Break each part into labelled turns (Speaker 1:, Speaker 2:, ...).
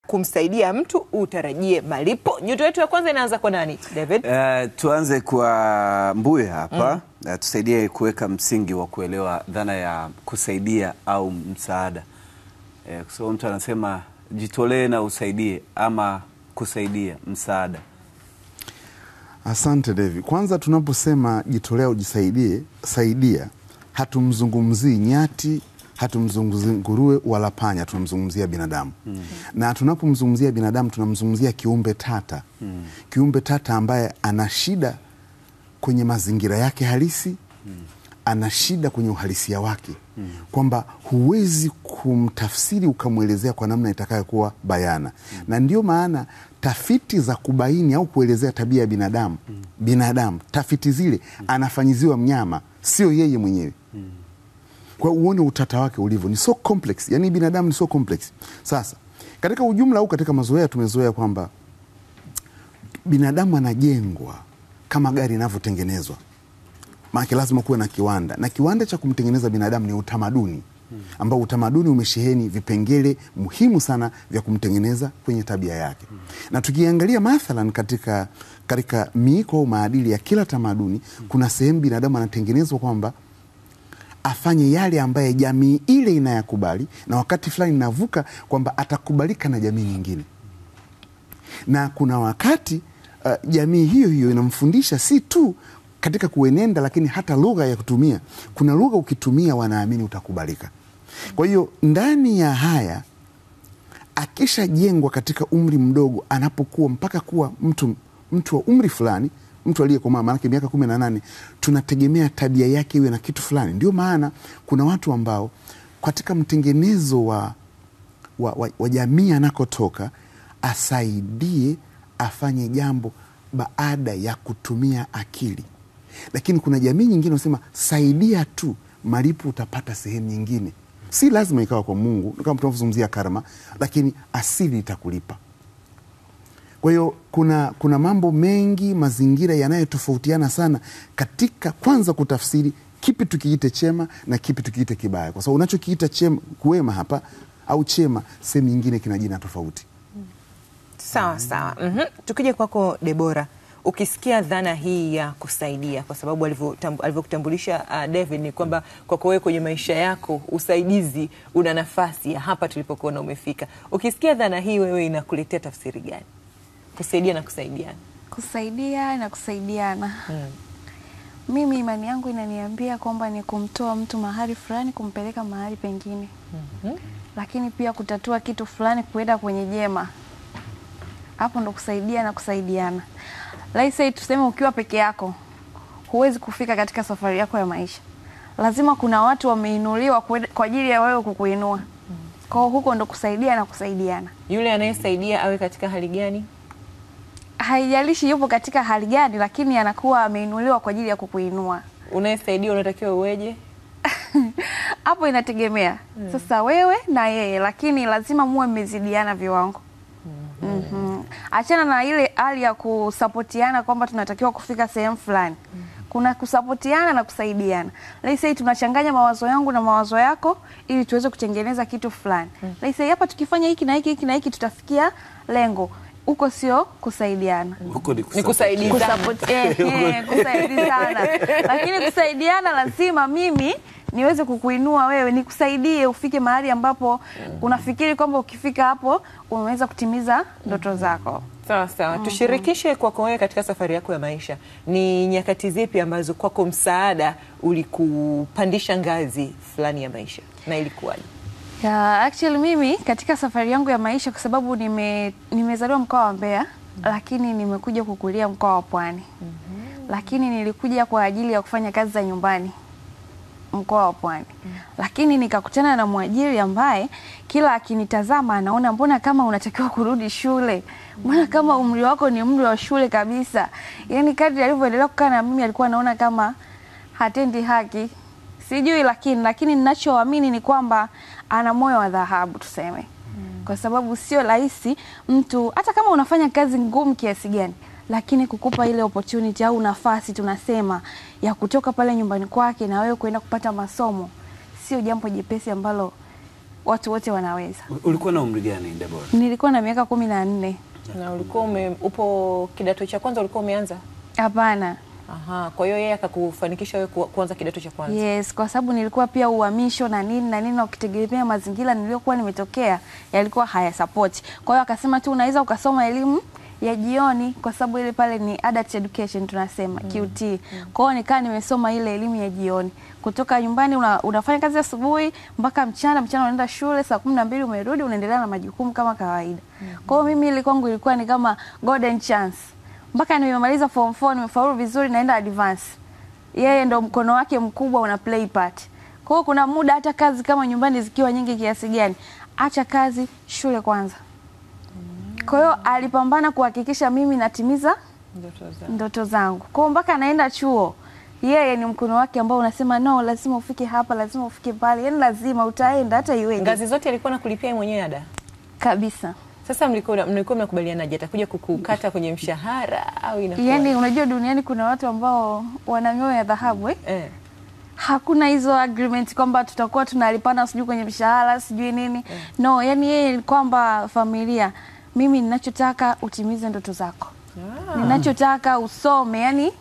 Speaker 1: kumsaidia mtu utarajie malipo. Nyuto yetu ya kwanza inaanza kwa nani, David?
Speaker 2: Tuanze kwa Mbuye hapa. Tusaidie kuweka msingi wa kuelewa dhana ya kusaidia au msaada. Kwa sababu mtu anasema jitolee na usaidie, ama kusaidia, msaada.
Speaker 3: Asante David. Kwanza tunaposema jitolea ujisaidie, saidia, hatumzungumzii nyati, hatumzungumzii nguruwe wala panya, tunamzungumzia binadamu. Na tunapomzungumzia binadamu tunamzungumzia kiumbe tata. Kiumbe tata ambaye ana shida kwenye mazingira yake halisi, ana shida kwenye uhalisia wake. Kwamba huwezi kumtafsiri ukamwelezea kwa namna itakayokuwa bayana. Na ndio maana tafiti za kubaini au kuelezea tabia ya binadamu, tafiti zile anafanyiziwa mnyama, sio yeye mwenyewe. Kwa uone utata wake ulivyo, ni so complex. Yani binadamu ni so complex. Sasa, katika ujumla au katika mazoea tumezoea kwamba binadamu anajengwa kama gari inavyotengenezwa. Maana lazima kuwe na kiwanda. Na kiwanda cha kumtengeneza binadamu ni utamaduni. Ambao utamaduni umesheheni vipengele muhimu sana vya kumtengeneza kwenye tabia yake. Na tukiangalia mathalan katika miiko au maadili ya kila tamaduni, kuna sehemu binadamu anatengenezwa kwamba afanye yale ambaye jamii ile inayakubali, na wakati fulani inavuka kwamba atakubalika na jamii nyingine. Na kuna wakati jamii hiyo inamfundisha si tu katika kuenenda, lakini hata lugha ya kutumia. Kuna lugha ukitumia wanaamini utakubalika. Kwa hiyo ndani ya haya, akisha jengwa katika umri mdogo, anapokuwa mpaka kuwa mtu wa umri fulani, mtu aliyekomaa, maana miaka 18, tunategemea tabia yake iwe na kitu fulani. Ndio maana kuna watu ambao katika mtengenezo wa jamii anakotoka, asaidie afanye jambo baada ya kutumia akili. Lakini kuna jamii nyingine unasema saidia tu, malipo utapata sehemu nyingine. Si lazima ikawa kwa Mungu, kama tunazungumzia karma, lakini asili itakulipa. Kwa hiyo kuna mambo mengi, mazingira yanayotofautiana sana katika kwanza kutafsiri kipi tukiite chema na kipi tukiite kibaya. Kwa sababu unachokiita kuwema hapa au chema, sehemu nyingine kina jina tofauti.
Speaker 1: Sawa. Tukija kwako Debora, ukisikia dhana hii ya kusaidia, kwa sababu alivyokutambulisha David ni kwamba kwako wewe kwenye maisha yako usaidizi una nafasi ya hapa tulipokuona umefika. Ukisikia dhana hii wewe inakuletea tafsiri gani? Kusaidia na kusaidiana.
Speaker 4: Kusaidia na kusaidiana. Mimi imani yangu inaniambia kwamba ni kumtoa mtu mahali fulani kumpeleka mahali pengine. Lakini pia kutatua kitu fulani kuenda kwenye jema. Hapo ndo kusaidia na kusaidiana. Let's say tuseme ukiwa peke yako, huwezi kufika katika safari yako ya maisha. Lazima kuna watu wameinuliwa kwa ajili ya wewe kukuinua. Kwa huko ndo kusaidia na kusaidiana.
Speaker 1: Yule anayesaidia awe katika hali gani?
Speaker 4: Haijalishi yupo katika hali gani, lakini anakuwa ameinuliwa kwa ajili ya kukuinua. Unayesaidia
Speaker 1: unatakiwa uweje?
Speaker 4: Hapo inategemea. Sasa wewe na yeye, lakini lazima muwe mmezidiana viwango. Achana na ile hali ya kusapotiana kwamba tunatakiwa kufika sehemu fulani. Kuna kusapotiana na kusaidiana. Let's say tunachanganya mawazo yangu na mawazo yako ili tuweze kutengeneza kitu fulani. Let's say hapa tukifanya hiki na hiki na hiki tutafikia lengo. Huko sio kusaidiana.
Speaker 2: Huko ni
Speaker 1: kusaidiana.
Speaker 4: Kusaidiana. Lakini kusaidiana lazima mimi niweze kukuinua wewe, nikusaidie ufike mahali ambapo unafikiri kwamba ukifika hapo unaweza kutimiza ndoto zako.
Speaker 1: Sawa. Tushirikishe kwako wewe katika safari yako ya maisha. Ni nyakati zipi ambazo kwako msaada ulikupandisha ngazi fulani ya maisha na ilikuwaje?
Speaker 4: Actually mimi katika safari yangu ya maisha, kwa sababu nimezaliwa mkoa wa Mbeya, lakini nimekuja kukulia mkoa wa Pwani. Lakini nilikuja kwa ajili ya kufanya kazi za nyumbani mkoa wa Pwani. Lakini nikakutana na mwajiri ambaye kila akinitazama anaona mbona kama unatakiwa kurudi shule. Mbona kama umri wako ni umri wa shule kabisa. Yaani kadri alivyoendelea kukaa na mimi alikuwa anaona kama hatendi haki. Sijui, lakini ninachoamini ni kwamba ana moyo wa dhahabu tuseme. Kwa sababu sio rahisi mtu hata kama unafanya kazi ngumu kiasi gani, lakini kukupa ile opportunity au nafasi tunasema ya kutoka pale nyumbani kwake na wewe kwenda kupata masomo, sio jambo jepesi ambalo watu wote wanaweza.
Speaker 2: Ulikuwa na umri gani Deborah?
Speaker 4: Nilikuwa na miaka 14.
Speaker 1: Na ulikuwa upo kidato cha kwanza, ulikuwa umeanza?
Speaker 4: Hapana.
Speaker 1: Aha, kwa hiyo yeye akakufanikisha wewe kuanza kidato cha kwanza?
Speaker 4: Yes, kwa sababu nilikuwa pia uhamisho na nini na ukitegemea mazingira niliyokuwa nimetokea yalikuwa haya support. Kwa hiyo akasema tu unaweza ukasoma elimu ya jioni, kwa sababu ile pale ni adult education tunasema QT. Kwa hiyo nikaa nimesoma ile elimu ya jioni. Kutoka nyumbani unafanya kazi asubuhi mpaka mchana unaenda shule, saa 12 umerudi unaendelea na majukumu kama kawaida. Kwa hiyo mimi ile kwangu ilikuwa ni kama golden chance. Mpaka nimemaliza form 4 nimefaulu vizuri naenda advance. Yeye ndo mkono wake mkubwa una play part. Kwa hiyo kuna muda hata kazi kama nyumbani zikiwa nyingi kiasi gani, acha kazi, shule kwanza. Kwa hiyo alipambana kuhakikisha mimi natimiza ndoto zangu. Kwa hiyo mpaka naenda chuo, yeye ni mkono wake ambao unasema no, lazima ufike hapa, lazima ufike pale. Yaani lazima utaenda hata iweje.
Speaker 1: Ngazi zote alikuwa anakulipia yeye mwenyewe ada?
Speaker 4: Kabisa.
Speaker 1: Sasa mlikuwa mnakubalianaje, atakuja kukukata kwenye mshahara au inakuwa?
Speaker 4: Yaani unajua duniani kuna watu ambao wana mioyo ya dhahabu Hakuna hizo agreement kwamba tutakuwa tunalipana sijui kwenye mshahara sijui nini. No, yani yeye kwamba familia, mimi ninachotaka utimize ndoto zako. Ninachotaka usome, yani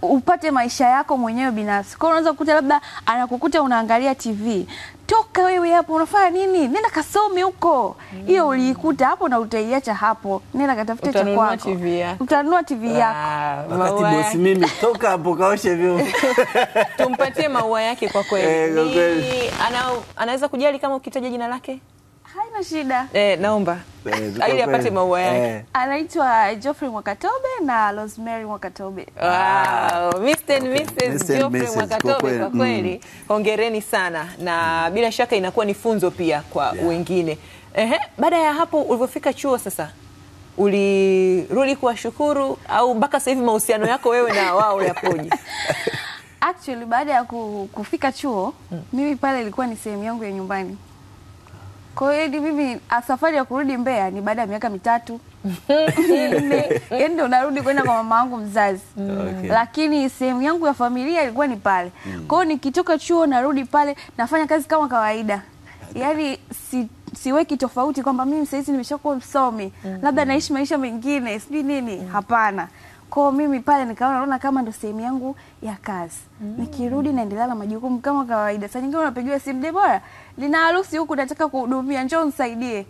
Speaker 4: upate maisha yako mwenyewe binafsi. Kwa unaweza kukuta labda anakukuta unaangalia TV. Toka wewe hapo unafanya nini? Nenda kasome huko. Hiyo uliikuta hapo na utaiacha hapo. Nenda katafute cha kwako. Utanunua TV yako.
Speaker 2: Wakati bosi mimi toka hapo kaoshe vyombo.
Speaker 1: Tumpatie maua yake kwa kweli. Anaweza kujali kama ukitaja jina lake?
Speaker 4: Haina shida.
Speaker 1: Naomba. Ili apate maua yake.
Speaker 4: Anaitwa Geoffrey Mwakatobe na Rosemary Mwakatobe.
Speaker 1: Wow, Mr. and Mrs. Geoffrey Mwakatobe kwa kweli. Hongereni sana na bila shaka inakuwa ni funzo pia kwa wengine. Baada ya hapo ulipofika chuo sasa, ulirudi kuwashukuru au mpaka sasa hivi mahusiano yako wewe na wao yapoje?
Speaker 4: Actually baada ya kufika chuo, mimi pale ilikuwa ni sehemu yangu ya nyumbani. Kwa hiyo mimi safari ya kurudi Mbeya ni baada ya miaka 3. Yaani ndo narudi kwenda kwa mama yangu mzazi. Lakini sehemu yangu ya familia ilikuwa ni pale. Kwa hiyo nikitoka chuo narudi pale nafanya kazi kama kawaida. Yaani siweki tofauti kwamba mimi sasa hivi nimeshakuwa msomi, labda naishi maisha mengine, sijui nini. Hapana. Kwa mimi pale nikaona kama ndo sehemu yangu ya kazi. Nikirudi naendelea na majukumu kama kawaida. Saa nyingine unapigiwa simu, Deborah, nina harusi huku nataka kuhudumia, njoo nisaidie.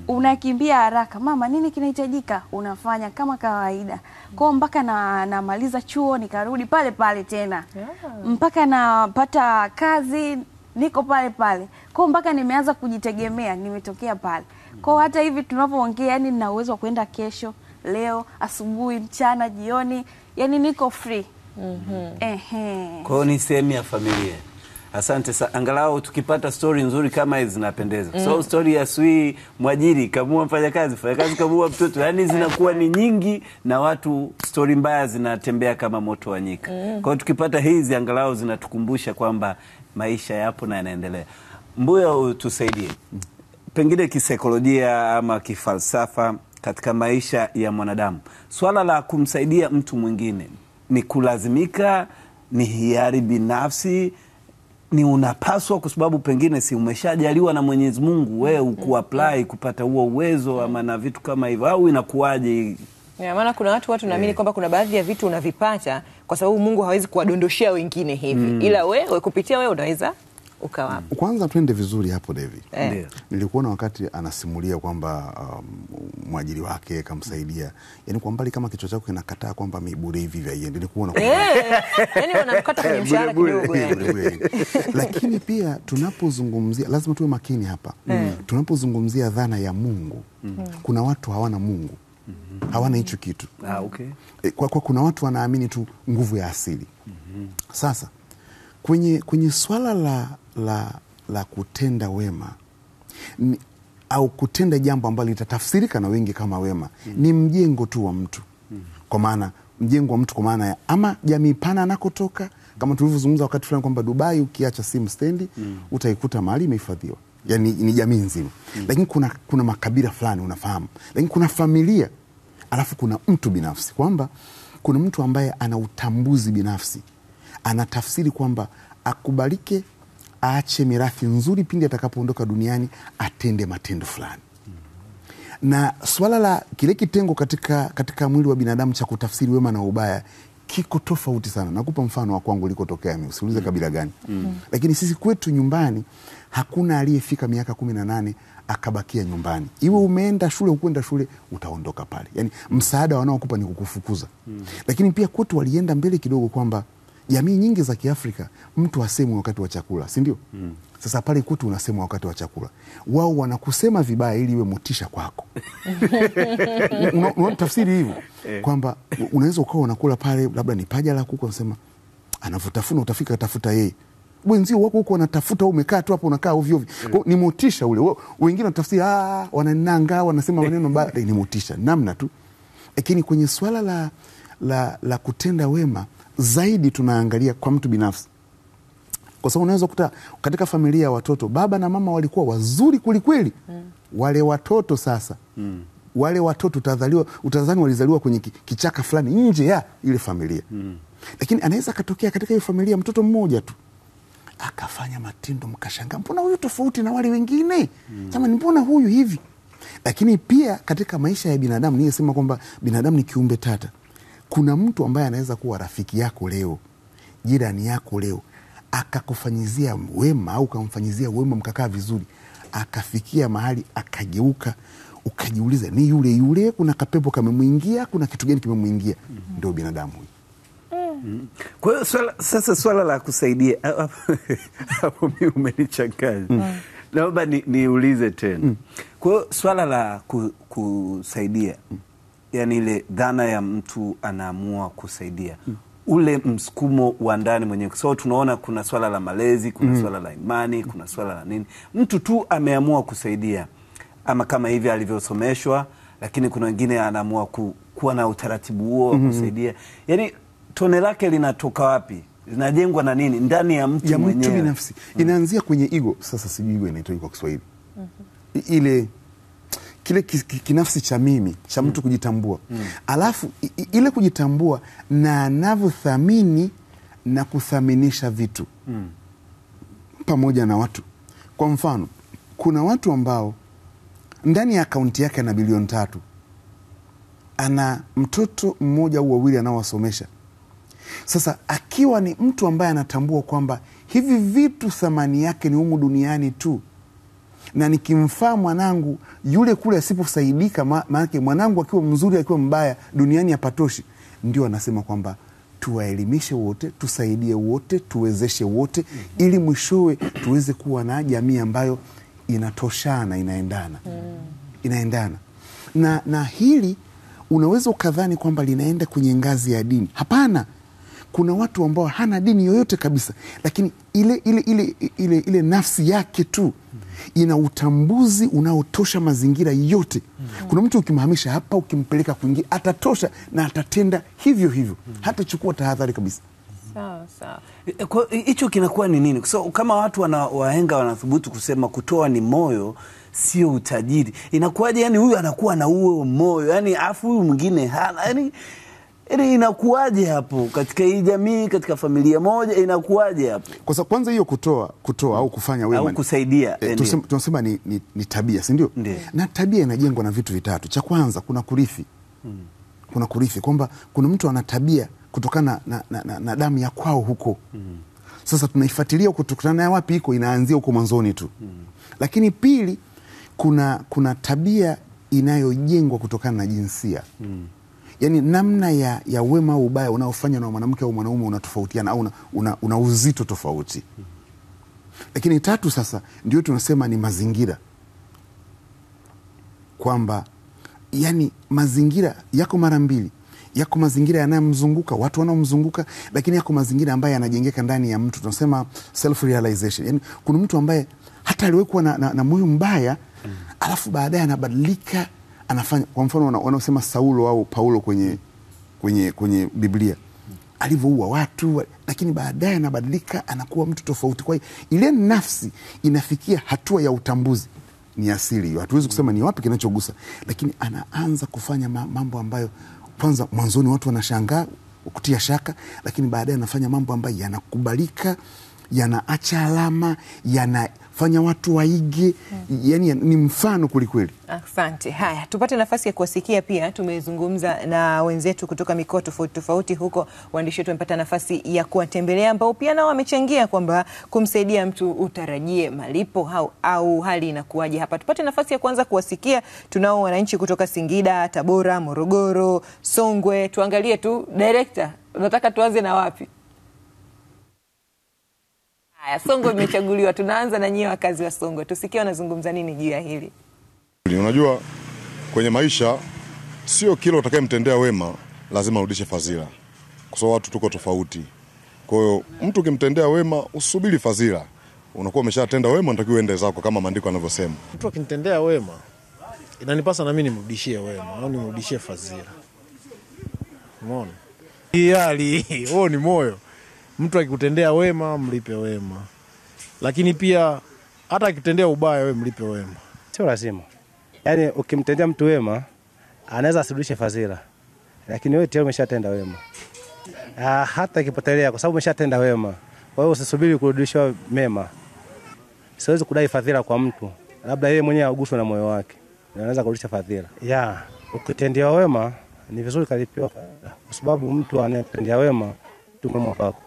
Speaker 4: Unakimbia haraka, mama nini kinahitajika? Unafanya kama kawaida. Kwa mpaka namaliza chuo nikarudi pale pale tena. Mpaka napata kazi niko pale pale. Kwa mpaka nimeanza kujitegemea, nimetokea pale. Kwa hata hivi tunapoongea yani nina uwezo wa kwenda kesho, leo, asubuhi, mchana, jioni, yani niko free.
Speaker 2: Kwa hiyo ni sehemu ya familia. Asante sana. Angalau tukipata story nzuri kama hizi zinapendeza. So story ya Sui mwajiri kamua mfanyakazi kamua mtoto, yani zinakuwa ni nyingi na watu story mbaya zinatembea kama moto wa nyika. Kwa hiyo tukipata hizi angalau zinatukumbusha kwamba maisha yapo na yanaendelea. Mbuya, utusaidie. Pengine kisaikolojia ama kifalsafa katika maisha ya mwanadamu, swala la kumsaidia mtu mwingine ni kulazimika, ni hiari binafsi, ni unapaswa kwa sababu pengine si umeshajaliwa na Mwenyezi Mungu wewe ukuapply kupata huo uwezo ama na vitu kama hivyo, au inakuwaje?
Speaker 1: Maana kuna watu naamini kwamba kuna baadhi ya vitu unavipata kwa sababu Mungu hawezi kuwadondoshea wengine hivi. Ila wewe kupitia wewe unaweza ukawa.
Speaker 3: Kwanza twende vizuri hapo David. Nilikuona wakati anasimulia kwamba mwajiri wake kamsaidia. Yaani kwa mbali kama kichwa chako kinakataa kwamba mibure hivi vya yeye. Nilikuona kwa.
Speaker 1: Yaani wanamkata kwenye mshahara kidogo yani.
Speaker 3: Lakini pia tunapozungumzia lazima tuwe makini hapa. Tunapozungumzia dhana ya Mungu, kuna watu hawana Mungu. Hawana hicho kitu. Kwa kuna watu wanaamini tu nguvu ya asili. Sasa kwenye swala la kutenda wema au kutenda jambo ambalo litatafsirika na wengi kama wema, ni mjengo tu wa mtu. Kwa maana mjengo wa mtu kwa maana ya ama jamii pana anakotoka, kama tulivyozungumza wakati fulani kwamba Dubai ukiacha simu stendi utaikuta mahali imehifadhiwa. Yaani ni jamii nzima. Lakini kuna makabila fulani unafahamu. Lakini kuna familia, alafu kuna mtu binafsi, kwamba kuna mtu ambaye ana utambuzi binafsi. Anatafsiri kwamba akubalike aache mirathi nzuri pindi atakapoondoka duniani, atende matendo fulani. Na swala la kile kitengo katika mwili wa binadamu cha kutafsiri wema na ubaya kiko tofauti sana. Nakupa mfano wa kwangu ulikotokea mimi, usiulize kabila gani. Lakini sisi kwetu nyumbani hakuna aliyefika miaka 18 akabakia nyumbani. Iwe umeenda shule ukwenda shule, utaondoka pale. Yani msaada wanaokupa ni kukufukuza. Lakini pia kwetu walienda mbele kidogo kwamba jamii nyingi za Kiafrika mtu asemwe wakati wa chakula, si ndio? Sasa pale kwetu unasemwa wakati wa chakula. Wao wanakusema vibaya ili iwe motisha kwako. Tafsiri hivyo kwamba unaweza ukawa unakula pale, labda ni paja la kuku, unasema anavutafuna, utafika tafuta yeye. Wenzio wako huko wanatafuta, umekaa tu hapo unakaa ovyo ovyo. Kwa ni motisha ule. Wengine wanatafsiri wanananga, wanasema maneno mbaya, ni motisha namna tu. Lakini kwenye swala la kutenda wema zaidi tunaangalia kwa mtu binafsi. Kwa sababu unaweza kukuta katika familia ya watoto baba na mama walikuwa wazuri kweli. Wale watoto sasa wale watoto utadhani walizaliwa kwenye kichaka fulani nje ya ile familia. Lakini anaweza katokea katika hiyo familia mtoto mmoja tu akafanya matendo mkashangaa, mbona huyu tofauti na wale wengine? Jamani, mbona huyu hivi? Lakini pia katika maisha ya binadamu, ningesema kwamba binadamu ni kiumbe tata. Kuna mtu ambaye anaweza kuwa rafiki yako leo, jirani yako leo, akakufanyizia wema au kamfanyizia wema, mkakaa vizuri, akafikia mahali akageuka, ukajiuliza ni yule yule, kuna kapepo kamemwingia, kuna kitu gani kimemwingia? Ndio binadamu huyu.
Speaker 2: Kwa hiyo sasa swala la kusaidia hapo mimi umenichanganya. Naomba niulize tena. Kwa hiyo swala la kusaidia, yani ile dhana ya mtu anaamua kusaidia, ule msukumo wa ndani mwenyewe. So tunaona kuna swala la malezi, kuna swala la imani, kuna swala la nini. Mtu tu ameamua kusaidia ama kama hivi alivyosomeshwa, lakini kuna wengine anaamua kuwa na utaratibu huo wa kusaidia. Yani tone lake linatoka wapi? Linajengwa na nini ndani ya mtu mwenyewe?
Speaker 3: Mtu binafsi. Inaanzia kwenye ego. Sasa sijui ego inaitwa kwa Kiswahili. Ile kile kinafsi cha mimi, cha mtu kujitambua. Alafu ile kujitambua na anavyothamini na kuthaminisha vitu pamoja na watu. Kwa mfano, kuna watu ambao ndani ya akaunti yake ana bilioni 3, ana mtoto mmoja au wawili anaowasomesha. Sasa akiwa ni mtu ambaye anatambua kwamba hivi vitu thamani yake ni humu duniani tu, na nikimfaa mwanangu yule kule asiposaidika, maanake mwanangu akiwa mzuri akiwa mbaya duniani hapatoshi, ndio anasema kwamba tuwaelimishe wote, tusaidie wote, tuwezeshe wote, ili mwishowe tuweze kuwa na jamii ambayo inatoshana, inaendana. Na hili unaweza ukadhani kwamba linaenda kwenye ngazi ya dini. Hapana. Kuna watu ambao hana dini yoyote kabisa, lakini ile nafsi yake tu ina utambuzi unaotosha mazingira yote. Kuna mtu ukimhamisha hapa, ukimpeleka kwingine, atatosha na atatenda hivyo hivyo. Hata chukua tahadhari kabisa.
Speaker 1: Sawa sawa.
Speaker 2: Kwa hicho kinakuwa ni nini? So kama watu wahenga wanathubutu kusema kutoa ni moyo, sio utajiri. Inakuwaje yani huyu anakuwa na huo moyo, yani afu huyu mwingine hana? Yani inakuwaje hapo katika hii jamii, katika familia moja, inakuwaje hapo?
Speaker 3: Kwa sababu kwanza hiyo kutoa au kufanya wema
Speaker 2: au kusaidia,
Speaker 3: tunasema ni tabia, si ndio? Na tabia inajengwa na vitu vitatu. Cha kwanza kuna kurithi. Kuna kurithi kwamba kuna mtu ana tabia kutokana na damu ya kwao huko. Sasa tunaifuatilia kutokana na wapi iko, inaanzia huko mwanzoni tu. Lakini pili, kuna tabia inayojengwa kutokana na jinsia. Yani namna ya wema au ubaya unaofanya na mwanamke au mwanaume unatofautiana au una uzito tofauti. Lakini tatu sasa ndio tunasema ni mazingira. Kwamba yani mazingira yako mara mbili. Yako mazingira yanayomzunguka, watu wanaomzunguka, lakini yako mazingira ambayo yanajengeka ndani ya mtu. Tunasema self realization. Yani kuna mtu ambaye hata aliwekwa na moyo mbaya, alafu baadaye anabadilika, anafanya. Kwa mfano wanaosema Saulo au Paulo kwenye Biblia, alivyoua watu, lakini baadaye anabadilika, anakuwa mtu tofauti. Kwa hiyo ile nafsi inafikia hatua ya utambuzi. Ni asili hiyo, hatuwezi kusema ni wapi kinachogusa, lakini anaanza kufanya mambo ambayo kwanza mwanzoni watu wanashangaa, kutia shaka, lakini baadaye anafanya mambo ambayo yanakubalika, yanaacha alama, yanafanya watu waige, yani ni mfano kwelikweli.
Speaker 1: Asante. Haya, tupate nafasi ya kuwasikia pia. Tumezungumza na wenzetu kutoka mikoa tofauti tofauti huko, waandishi wetu wamepata nafasi ya kuwatembelea, ambao pia nao wamechangia kwamba kumsaidia mtu utarajie malipo au hali inakuwaje hapa. Tupate nafasi ya kwanza kuwasikia. Tunao wananchi kutoka Singida, Tabora, Morogoro, Songwe. Tuangalie tu, director, unataka tuanze na wapi? Haya, Songwe imechaguliwa. Tunaanza na nyie wakazi wa Songwe. Tusikie wanazungumza nini juu ya hili.
Speaker 5: Unajua, kwenye maisha sio kila utakayemtendea wema lazima urudishe fadhila, kwa sababu watu tuko tofauti. Kwa hiyo mtu ukimtendea wema usubiri fadhila, unakuwa umeshatenda wema, unatakiwa uende zako kama maandiko yanavyosema.
Speaker 6: Mtu akinitendea wema inanipasa na mimi nimrudishie wema au nimrudishie fadhila. Umeona? Hali huo ni moyo. Mtu akikutendea wema mlipe wema, lakini pia hata akikutendea ubaya wewe mlipe wema.
Speaker 7: Sio lazima. Yaani ukimtendea mtu wema anaweza asirudishe fadhila, lakini wewe tayari umeshatenda wema. Hata ikipotelea kwa sababu umeshatenda wema, kwa hiyo usisubiri kurudishwa mema. Siwezi kudai fadhila kwa mtu, labda yeye mwenyewe aguswe na moyo wake anaweza kurudisha fadhila. Ukitendea wema ni vizuri kalipiwa, kwa sababu mtu anayetendea wema tu mwema wako.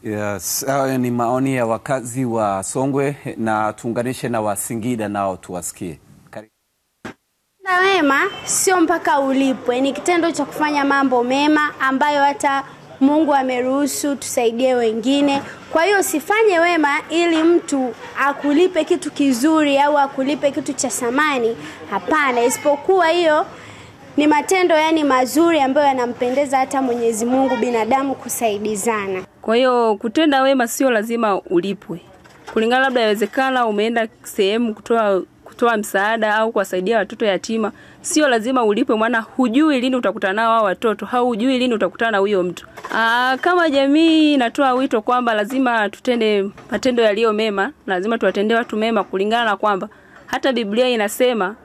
Speaker 2: Yes, ni maoni ya wakazi wa Songwe, na tuunganishe na wa Singida nao tuwasikie.
Speaker 8: Kutenda wema sio mpaka ulipwe, ni kitendo cha kufanya mambo mema ambayo hata Mungu ameruhusu tusaidie wengine. Kwa hiyo usifanye wema ili mtu akulipe kitu kizuri au akulipe kitu cha thamani. Hapana, isipokuwa hiyo ni matendo mazuri ambayo yanampendeza hata Mwenyezi Mungu, binadamu kusaidizana.
Speaker 9: Kwa hiyo kutenda wema sio lazima ulipwe. Kulingana labda inawezekana umeenda sehemu kutoa msaada au kuwasaidia watoto yatima, sio lazima ulipwe, maana hujui lini utakutana nao hao watoto, au hujui lini utakutana na huyo mtu. Kama jamii natoa wito kwamba lazima tutende matendo yaliyo mema, lazima tuwatendee watu mema, kulingana na kwamba hata Biblia inasema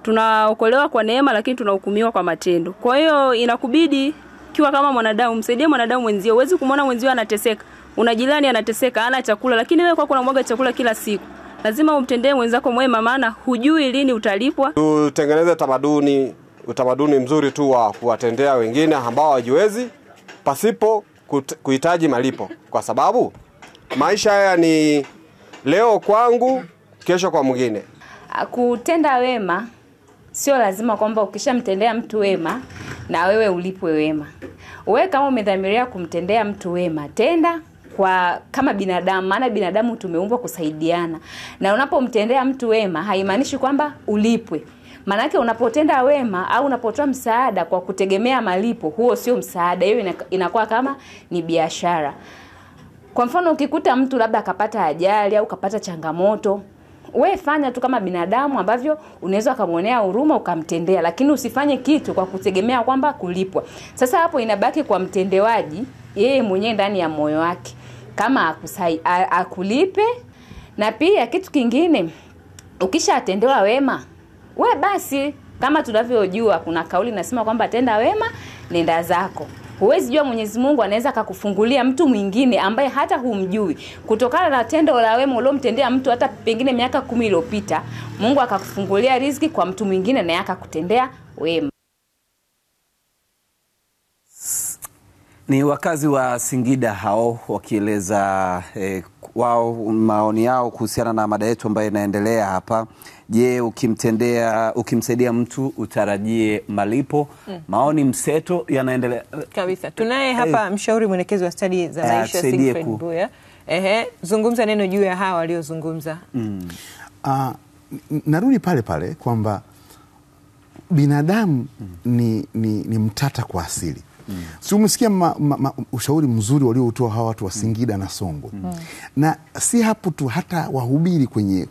Speaker 9: tunaokolewa kwa neema lakini tunahukumiwa kwa matendo. Kwa hiyo inakubidi kiwa kama mwanadamu msaidie mwanadamu mwenzio. Huwezi kumwona mwenzio anateseka, unajilani anateseka, hana chakula, lakini wewe kwako unamwaga chakula kila siku. Lazima umtendee mwenzako mwema, maana hujui lini utalipwa.
Speaker 10: Tutengeneze utamaduni mzuri tu wa kuwatendea wengine ambao hawajiwezi pasipo kuhitaji malipo, kwa sababu maisha haya ni leo kwangu, kesho kwa mwingine.
Speaker 11: Kutenda wema sio lazima kwamba ukishamtendea mtu wema na wewe ulipwe wema. Wewe kama umedhamiria kumtendea mtu wema, tenda kama binadamu, maana binadamu tumeumbwa kusaidiana. Na unapomtendea mtu wema haimaanishi kwamba ulipwe. Maana unapotenda wema au unapotoa msaada kwa kutegemea malipo, huo sio msaada, hiyo inakuwa kama ni biashara. Kwa mfano ukikuta mtu labda akapata ajali au kapata changamoto, wewe fanya tu kama binadamu ambavyo unaweza kumuonea huruma ukamtendea, lakini usifanye kitu kwa kutegemea kwamba kulipwa. Sasa hapo inabaki kwa mtendewaji yeye mwenyewe ndani ya moyo wake kama akulipe. Na pia kitu kingine, ukishatendewa wema, wewe basi kama tunavyojua kuna kauli nasema kwamba tenda wema nenda zako. Huwezi jua Mwenyezi Mungu anaweza akakufungulia mtu mwingine ambaye hata humjui. Kutokana na tendo la wema uliomtendea mtu hata pengine miaka 10 iliyopita, Mungu akakufungulia riziki kwa mtu mwingine na akakutendea wema.
Speaker 2: Ni wakazi wa Singida hao wakieleza wao maoni yao kuhusiana na mada yetu ambayo inaendelea hapa. Je, ukimsaidia mtu utarajie malipo? Maoni mseto yanaendelea
Speaker 1: kabisa. Tunaye hapa mshauri mwelekezi wa stadi za maisha Siegfried Mbuya. Zungumza neno juu ya hawa waliozungumza.
Speaker 3: Narudi pale kwamba binadamu ni mtata kwa asili. Si umesikia ushauri mzuri walioutoa hawa watu wa Singida na Songwe. Na si hapo tu, hata wahubiri kwenye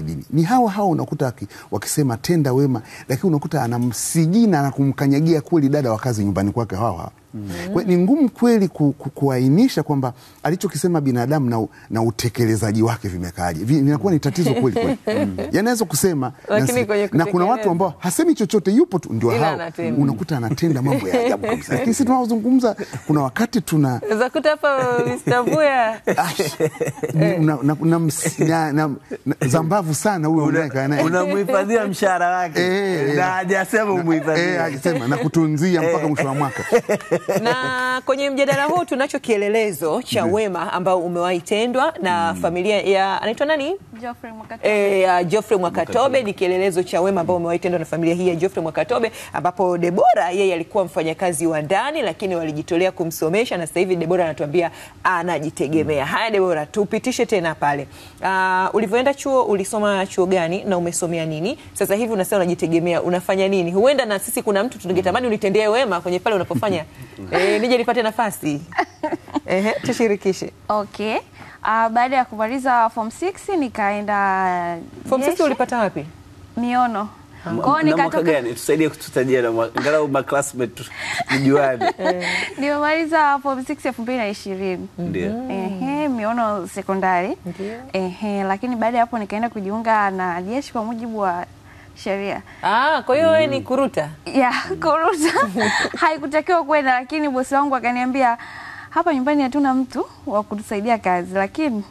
Speaker 3: dini ni hawa unakuta wakisema tenda wema, lakini unakuta anamsigina na kumkanyagia kweli dada wa kazi nyumbani kwake hawa Kwa ni ngumu kweli kuainisha kwamba alichokisema binadamu na utekelezaji wake vimekaaje. Inakuwa ni tatizo kweli kweli. Yanaweza kusema na kuna watu ambao hasemi chochote, yupo tu ndio hao unakuta anatenda mambo ya ajabu kabisa. Lakini sisi tunazungumza, kuna wakati
Speaker 1: zakuta hapa Mr. Mbuya
Speaker 3: na zambavu sana huyo
Speaker 2: unamhifadhia mshahara wake na hajasema umhifadhia,
Speaker 3: hajasema na kutunzia mpaka mwisho wa mwaka.
Speaker 1: Na kwenye mjadala huu tunacho kielelezo cha wema ambao umewahi tendwa na familia ya anaitwa nani?
Speaker 4: Geoffrey Mwakatobe.
Speaker 1: Geoffrey Mwakatobe ni kielelezo cha wema ambao umewahi tendwa na familia hii ya Geoffrey Mwakatobe, ambapo Deborah yeye alikuwa mfanyakazi wa ndani lakini walijitolea kumsomesha na sasa hivi Deborah anatuambia anajitegemea. Haya Deborah, tupitishe tena pale. Ulivyoenda chuo ulisoma chuo gani na umesomea nini? Sasa hivi unasema unajitegemea, unafanya nini? Huenda na sisi kuna mtu tungetamani unitendee wema kwenye pale unapofanya. Nije nipate nafasi. Tushirikishe.
Speaker 4: Okay. Baada ya kumaliza form 6 nikaenda
Speaker 1: form 6 ulipata wapi?
Speaker 4: Miono.
Speaker 2: Kwa nikatoka gani? Tusaidie kututajia na angalau ma classmate tujuane.
Speaker 4: Nimemaliza form 6 2020.
Speaker 2: Ndio.
Speaker 4: Miono sekondari. Ndio. Lakini baada ya hapo nikaenda kujiunga na jeshi kwa mujibu wa sheria.
Speaker 1: Kwa hiyo wewe ni kuruta?
Speaker 4: Kuruta. Haikutakiwa kwenda, lakini bosi wangu akaniambia hapa nyumbani hatuna mtu wa kutusaidia kazi, lakini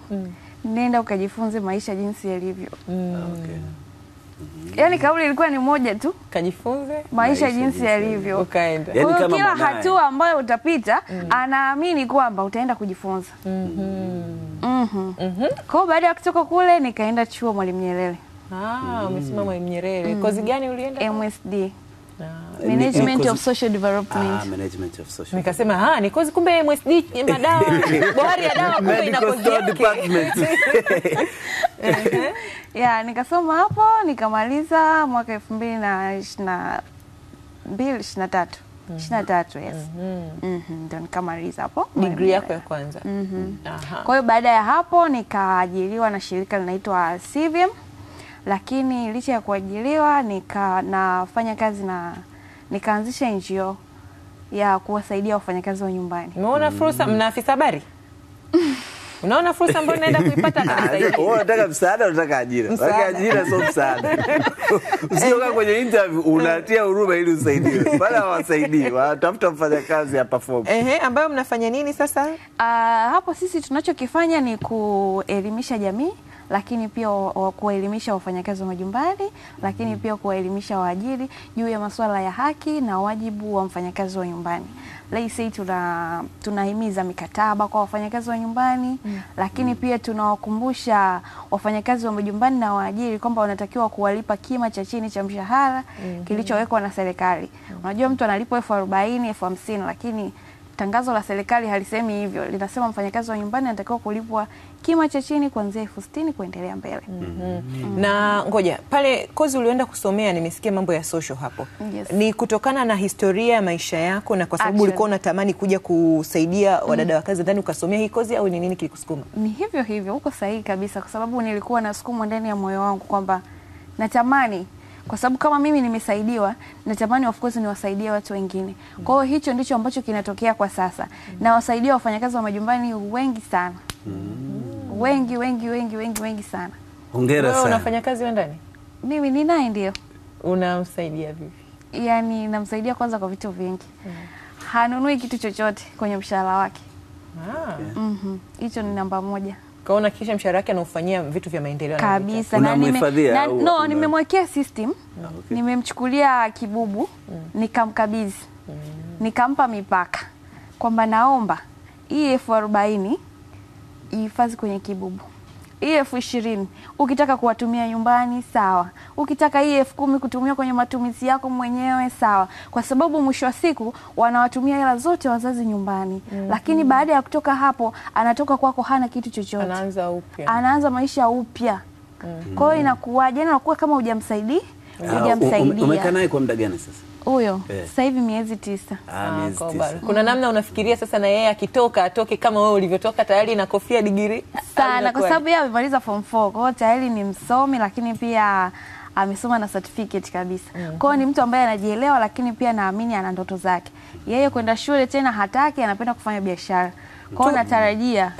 Speaker 4: nenda ukajifunze maisha jinsi yalivyo. Yaani kauli ilikuwa ni moja tu,
Speaker 1: kajifunze
Speaker 4: maisha jinsi yalivyo.
Speaker 1: Ukaenda.
Speaker 4: Yani kama kila hatua ambayo utapita anaamini kwamba utaenda kujifunza. Kwa baada ya kutoka kule nikaenda chuo Mwalimu Nyerere.
Speaker 1: Umesema Mwalimu Nyerere. Kozi gani ulienda?
Speaker 4: MSD. Management of Social Development.
Speaker 2: Management of Social.
Speaker 1: Nikasema ni kozi kumbe MSD madawa. Bohari ya dawa kumbe ina kozi yake.
Speaker 4: Nikasoma hapo nikamaliza mwaka 2023. 23, yes. Ndio nikamaliza hapo
Speaker 1: degree yako ya kwanza.
Speaker 4: Kwa hiyo baada ya hapo nikaajiriwa na shirika linaloitwa CVM. Lakini licha ya kuajiriwa nafanya kazi na nikaanzisha NGO ya kuwasaidia wafanyakazi wa nyumbani.
Speaker 1: Umeona fursa? Mna afisa habari? Unaona fursa ambayo naenda kuipata atasaidia.
Speaker 2: Wewe unataka msaada, unataka ajira. Unataka ajira sio msaada. Usioka kwenye interview unatia huruma ili usaidiwe. Bala hawasaidii, watafuta mfanyakazi ya perform.
Speaker 1: Ambayo mnafanya nini sasa?
Speaker 4: Hapo sisi tunachokifanya ni kuelimisha jamii, lakini pia kuwaelimisha wafanyakazi wa majumbani, lakini pia kuwaelimisha waajiri juu ya masuala ya haki na wajibu wa mfanyakazi wa nyumbani. Let's say tunahimiza mikataba kwa wafanyakazi wa nyumbani, lakini pia tunawakumbusha wafanyakazi wa majumbani na waajiri kwamba wanatakiwa kuwalipa kima cha chini cha mshahara kilichowekwa na serikali. Unajua mtu analipwa 40,000, 50,000, lakini tangazo la serikali halisemi hivyo. Linasema mfanyakazi wa nyumbani anatakiwa kulipwa kima cha chini kuanzia 60,000 kuendelea mbele.
Speaker 1: Na ngoja, pale kozi ulioenda kusomea nimesikia mambo ya social hapo.
Speaker 4: Yes.
Speaker 1: Ni kutokana na historia ya maisha yako na kwa sababu ulikuwa unatamani kuja kusaidia wadada wa kazi ndani ukasomea hii kozi, au ni nini kilikusukuma?
Speaker 4: Ni hivyo, uko sahihi kabisa, kwa sababu nilikuwa nasukumwa ndani ya moyo wangu kwamba natamani, kwa sababu kama mimi nimesaidiwa, natamani of course niwasaidie watu wengine. Kwa hiyo hicho ndicho ambacho kinatokea kwa sasa. Na wasaidia wafanyakazi wa majumbani wengi sana. Wengi sana.
Speaker 2: Hongera sana.
Speaker 1: Wewe unafanya kazi wa ndani?
Speaker 4: Mimi ni naye ndio.
Speaker 1: Unamsaidia vipi?
Speaker 4: Yaani namsaidia kwanza kwa vitu vingi. Hanunui kitu chochote kwenye mshahara wake. Hicho ni namba 1.
Speaker 1: Kaona kisha mshahara wake anaufanyia vitu vya maendeleo
Speaker 4: kabisa. Na nimemwekea system. Nimemchukulia kibubu, nikamkabidhi. Nikampa mipaka kwamba naomba hii 40,000 ihifadhi kwenye kibubu. Hii 20,000 ukitaka kuwatumia nyumbani sawa. Ukitaka hii 10,000 kutumia kwenye matumizi yako mwenyewe sawa. Kwa sababu mwisho wa siku wanawatumia hela zote wazazi nyumbani. Lakini baada ya kutoka hapo anatoka kwako hana kitu chochote. Anaanza maisha upya. Kwa hiyo inakuwaje? Anakuwa kama hujamsaidia.
Speaker 2: Umekaa naye kwa muda gani sasa?
Speaker 4: Huyo sasa hivi miezi 9.
Speaker 2: Miezi 9.
Speaker 1: Kuna namna unafikiria sasa na yeye akitoka atoke kama wewe ulivyotoka tayari na kofia degree?
Speaker 4: Sana, kwa sababu yeye amemaliza form 4. Kwa hiyo tayari ni msomi, lakini pia amesoma na certificate kabisa. Kwa hiyo ni mtu ambaye anajielewa, lakini pia naamini ana ndoto zake. Yeye kwenda shule tena hataki, anapenda kufanya biashara. Kwa hiyo natarajia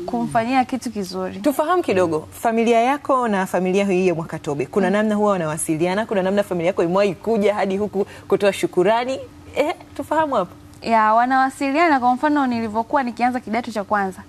Speaker 4: kumfanyia kitu kizuri.
Speaker 1: Tufahamu kidogo familia yako na familia hii ya Mwakatobe. Kuna namna huwa wanawasiliana, kuna namna familia yako imewahi kuja hadi huku kutoa shukurani. Tufahamu hapo.
Speaker 4: Ya, wanawasiliana. Kwa mfano nilivyokuwa nikianza kidato cha kwanza,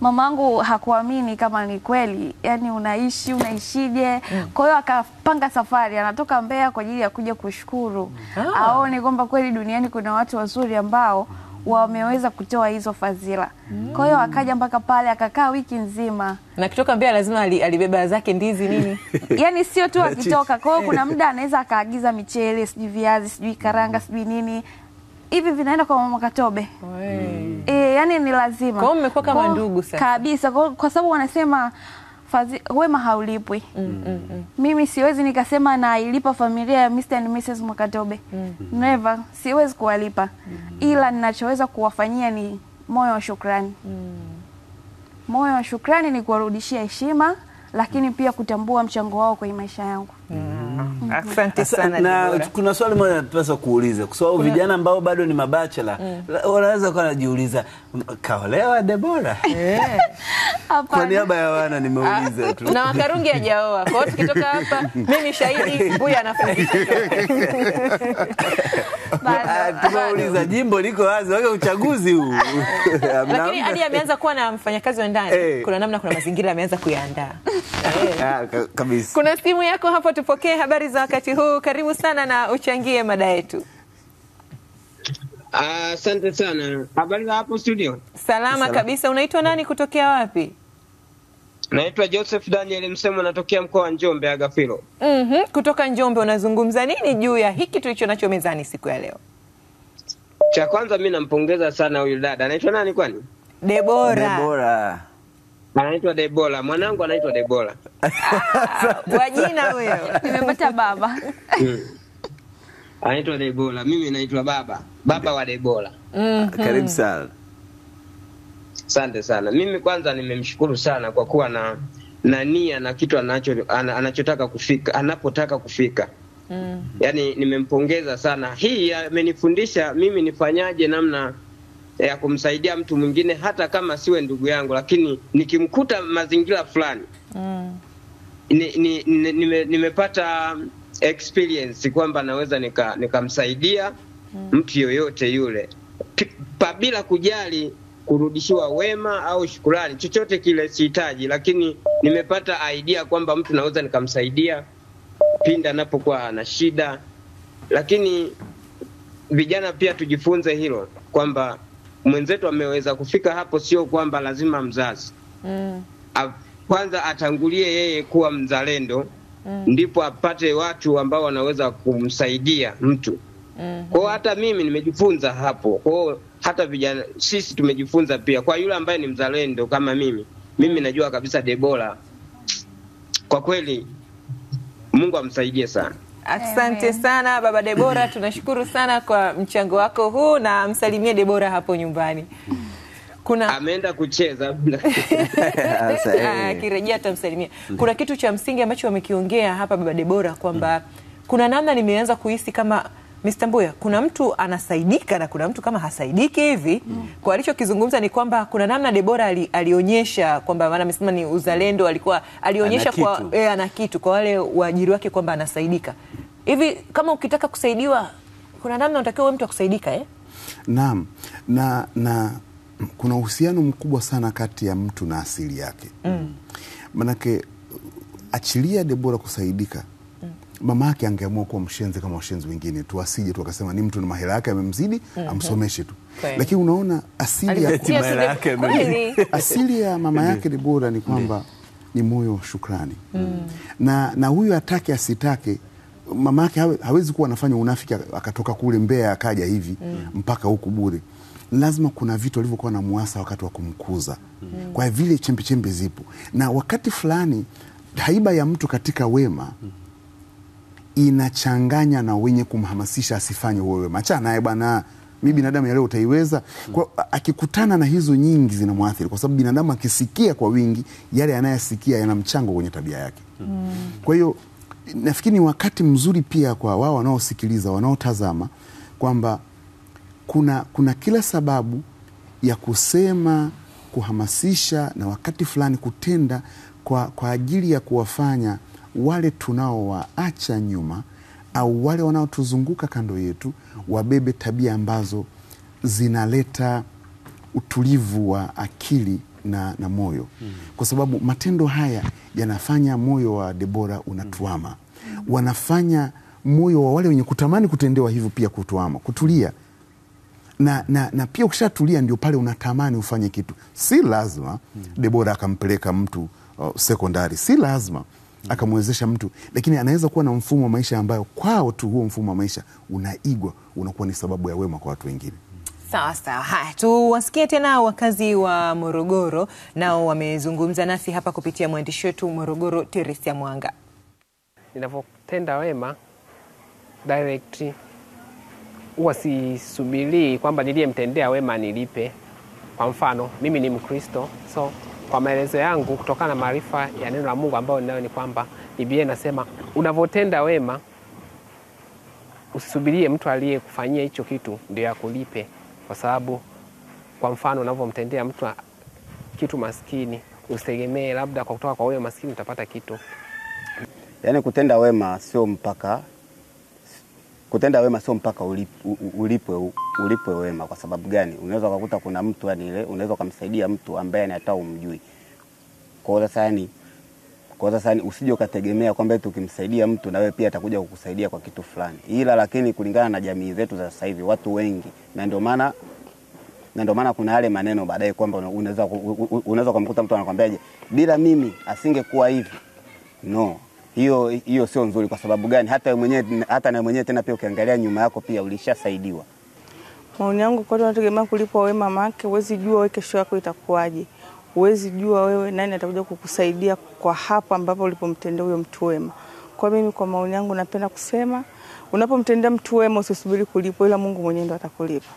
Speaker 4: mamangu hakuamini kama ni kweli, yani unaishije. Kwa hiyo akapanga safari, anatoka Mbeya kwa ajili ya kuja kushukuru, aone kwamba kweli duniani kuna watu wazuri ambao wameweza kutoa hizo fadhila. Kwa hiyo akaja mpaka pale, akakaa wiki nzima.
Speaker 1: Na kutoka Mbeya lazima alibeba zake ndizi nini?
Speaker 4: Yani sio tu akitoka. Kwa hiyo kuna muda anaweza akaagiza michele, sijui viazi, sijui karanga, sijui nini. Hivi vinaenda kwa Mama Katobe. Yani ni lazima.
Speaker 1: Kwa hiyo mmekuwa kama ndugu sasa.
Speaker 4: Kabisa. Kwa sababu wanasema wema haulipwi. Mimi siwezi nikasema na ilipa familia ya Mr. and Mrs. Mwakatobe. Never. Siwezi kuwalipa. Ila ninachoweza kuwafanyia ni moyo wa shukrani. Moyo wa shukrani ni kuwarudishia heshima, lakini pia kutambua mchango wao kwenye maisha yangu.
Speaker 1: Asante sana.
Speaker 2: Na kuna swali moja nataka kuuliza, kwa sababu vijana ambao bado ni mabachela wanaweza kuwa wanajiuliza, kaolewa Debora? Kwa niaba ya wana nimeuliza tu.
Speaker 1: Na Wakarungi hajaoa. Kwa hiyo tukitoka hapa mimi shahidi huyu anafundisha.
Speaker 2: Tumeuliza, jimbo liko wazi wake uchaguzi huu.
Speaker 1: Lakini hadi ameanza kuwa na mfanyakazi wa ndani. Kuna namna, kuna mazingira ameanza kuyaandaa.
Speaker 2: Kabisa.
Speaker 1: Kuna simu yako hapo, tupokee habari za wakati huu. Karibu sana na uchangie mada yetu.
Speaker 12: Asante sana. Habari za hapo studio?
Speaker 1: Salama kabisa. Unaitwa nani, kutokea wapi?
Speaker 12: Naitwa Joseph Daniel Msemo, natokea mkoa wa Njombe, Agafilo.
Speaker 1: Kutoka Njombe, unazungumza nini juu ya hiki tulicho nacho mezani siku ya leo?
Speaker 12: Cha kwanza mimi nampongeza sana huyu dada. Anaitwa nani kwani?
Speaker 1: Debora.
Speaker 12: Anaitwa Debora. Mwanangu anaitwa Debora.
Speaker 1: Kwa jina huyo.
Speaker 4: Nimepata baba.
Speaker 12: Anaitwa Debora. Mimi naitwa baba wa Debora.
Speaker 2: Karibu sana.
Speaker 12: Asante sana. Mimi kwanza nimemshukuru sana kwa kuwa na nia na kitu anachotaka kufika, anapotaka kufika. Yaani nimempongeza sana. Hii amenifundisha mimi nifanyaje namna ya kumsaidia mtu mwingine, hata kama siwe ndugu yangu, lakini nikimkuta mazingira fulani nimepata experience kwamba naweza nikamsaidia mtu yoyote yule bila kujali kurudishiwa wema au shukrani, chochote kile sihitaji, lakini nimepata idea kwamba mtu naweza nikamsaidia pinda anapokuwa na shida. Lakini vijana pia tujifunze hilo kwamba mwenzetu ameweza kufika hapo, sio kwamba lazima mzazi kwanza atangulie yeye kuwa mzalendo, ndipo apate watu ambao wanaweza kumsaidia mtu. Kwa hata mimi nimejifunza hapo. Kwa hata vijana sisi tumejifunza pia. Kwa yule ambaye ni mzalendo kama mimi najua kabisa Debora, kwa kweli Mungu amsaidie sana.
Speaker 1: Asante sana Baba Debora, tunashukuru sana kwa mchango wako huu, na msalimie Debora hapo nyumbani.
Speaker 12: Ameenda kucheza.
Speaker 1: Akirejea atamsalimia. Kuna kitu cha msingi ambacho wamekiongea hapa Baba Debora kwamba kuna namna nimeanza kuhisi kama Mr. Mbuya, kuna mtu anasaidika na kuna mtu kama hasaidiki hivi. Kwa alichokizungumza ni kwamba kuna namna Debora alionyesha kwamba, maana amesema ni uzalendo, alionyesha kwa ana kitu kwa wale waajiri wake kwamba anasaidika. Hivi kama ukitaka kusaidiwa kuna namna unatakiwa mtu akusaidika
Speaker 3: Naam. Na kuna uhusiano mkubwa sana kati ya mtu na asili yake. Manake achilia Debora kusaidika, mama yake angeamua kuwa mshenzi kama washenzi wengine tu, asije tu akasema ni mtu na mahela yake amemzidi, amsomeshe tu. Lakini unaona asili ya mama yake Debora ni kwamba ni moyo wa shukrani. Na huyu atake asitake, mama yake hawezi kuwa anafanya unafiki akatoka kule Mbeya akaja hivi mpaka huku bure. Lazima kuna vitu alivyokuwa na muasa wakati wa kumkuza. Kwa vile chembe zipo. Na wakati fulani haiba ya mtu katika wema inachanganya na wenye kumhamasisha asifanye huo wema. Acha naye bwana, mimi binadamu ya leo utaiweza. Kwa akikutana na hizo nyingi zinamwathiri, kwa sababu binadamu akisikia kwa wingi yale anayasikia yana mchango kwenye tabia yake. Kwa hiyo nafikiri ni wakati mzuri pia kwa wao wanaosikiliza, wanaotazama kwamba kuna kila sababu ya kusema, kuhamasisha na wakati fulani kutenda kwa ajili ya kuwafanya wale tunaowaacha nyuma au wale wanaotuzunguka kando yetu wabebe tabia ambazo zinaleta utulivu wa akili na moyo. Kwa sababu matendo haya yanafanya moyo wa Debora unatuama. Wanafanya moyo wa wale wenye kutamani kutendewa hivyo pia kutuama, kutulia. Na pia ukishatulia ndio pale unatamani ufanye kitu. Si lazima Debora akampeleka mtu sekondari, si lazima akamwezesha mtu, lakini anaweza kuwa na mfumo wa maisha ambayo kwao tu huo mfumo wa maisha unaigwa, unakuwa ni sababu ya wema kwa watu wengine.
Speaker 1: Sawa sawa. Haya, tuwasikie tena wakazi wa Morogoro, nao wamezungumza nasi hapa kupitia mwandishi wetu Morogoro Teresia Mwanga.
Speaker 13: Ninapotenda wema direct huwa sisubiri kwamba niliyemtendea wema nilipe. Kwa mfano, mimi ni Mkristo, so kwa maelezo yangu kutokana na maarifa ya neno la Mungu ambayo ninayo ni kwamba Biblia inasema unavotenda wema usisubirie mtu aliyekufanyia hicho kitu ndio akulipe, kwa sababu kwa mfano unavomtendea mtu kitu maskini usitegemee labda kwa kutoka kwa huyo maskini utapata kitu.
Speaker 14: Yaani kutenda wema sio mpaka ulipwe wema. Kwa sababu gani? Unaweza kukuta kuna mtu yani ile unaweza kumsaidia mtu ambaye ni hata umjui. Kwa sasa yani usije ukategemea kwamba eti ukimsaidia mtu na wewe pia atakuja kukusaidia kwa kitu fulani. Ila lakini kulingana na jamii zetu za sasa hivi watu wengi, na ndio maana kuna yale maneno baadaye kwamba unaweza kumkuta mtu anakuambiaje bila mimi asingekuwa hivi. No. Hiyo sio nzuri. Kwa sababu gani? Hata na mwenyewe tena pia ukiangalia nyuma yako pia ulishasaidiwa.
Speaker 15: Maoni yangu kwa tunategemea kulipwa wema, maana huwezi jua wewe kesho yako itakuwaje. Huwezi jua wewe nani atakuja kukusaidia kwa hapa ambapo ulipomtendea huyo mtu wema. Kwa mimi, kwa maoni yangu, napenda kusema unapomtendea mtu wema usisubiri kulipwa, ila Mungu mwenyewe ndo atakulipa.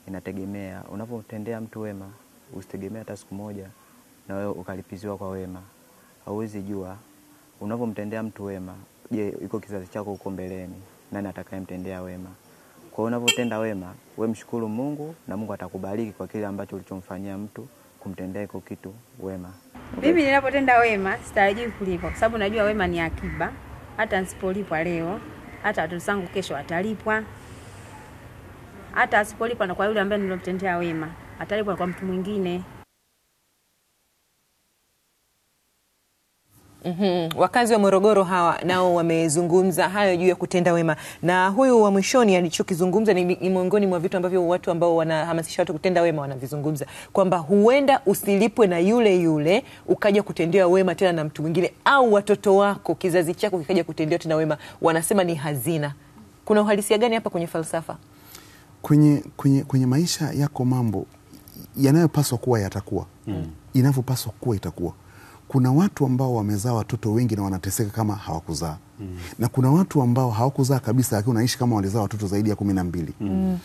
Speaker 16: Inategemea, unapomtendea mtu wema usitegemea hata siku moja na wewe ukalipiziwa kwa wema. Hauwezi jua unapomtendea mtu wema, je, iko kizazi chako huko mbeleni nani atakayemtendea wema. Kwa hiyo unapotenda wema, wewe mshukuru Mungu na Mungu atakubariki kwa kile ambacho ulichomfanyia mtu, kumtendea iko kitu wema.
Speaker 17: Mimi ninapotenda wema sitarajii kulipwa, kwa sababu najua wema ni akiba. Hata nisipolipwa leo, hata watoto zangu kesho watalipwa. Hata asipolipwa na kwa yule ambaye nilomtendea wema, atalipwa kwa mtu mwingine.
Speaker 1: Wakazi wa Morogoro hawa nao wamezungumza hayo juu ya kutenda wema, na huyu wa mwishoni alichokizungumza ni miongoni mwa vitu ambavyo watu ambao wanahamasisha watu kutenda wema wanavizungumza, kwamba huenda usilipwe na yule ukaja kutendewa wema tena na mtu mwingine, au watoto wako, kizazi chako kikaja kutendewa tena wema. Wanasema ni hazina. Kuna uhalisia gani hapa kwenye falsafa?
Speaker 3: Kwenye maisha yako mambo yanayopaswa kuwa yatakuwa, inavyopaswa kuwa itakuwa. Kuna watu ambao wamezaa watoto wengi na wanateseka kama hawakuzaa. Na kuna watu ambao hawakuzaa kabisa lakini wanaishi kama walizaa watoto zaidi ya 12.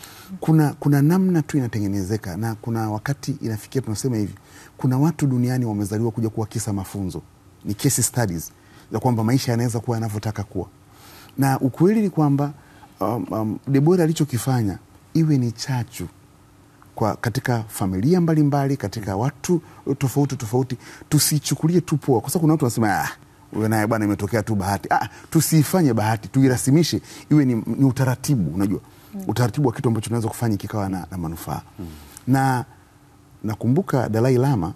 Speaker 3: Kuna namna tu inatengenezeka, na kuna wakati inafikia tunasema hivi, kuna watu duniani wamezaliwa kuja kuwa kisa mafunzo. Ni case studies za kwamba maisha yanaweza kuwa yanavyotaka kuwa. Na ukweli ni kwamba Debora alichokifanya iwe ni chachu katika familia mbalimbali, katika watu tofauti. Tusichukulie tu poa, kwa sababu kuna watu wanasema wewe naye bwana imetokea tu bahati. Tusifanye bahati, tuirasimishe iwe ni utaratibu, unajua. Utaratibu wa kitu ambacho tunaweza kufanya kikawa na manufaa. Na nakumbuka Dalai Lama,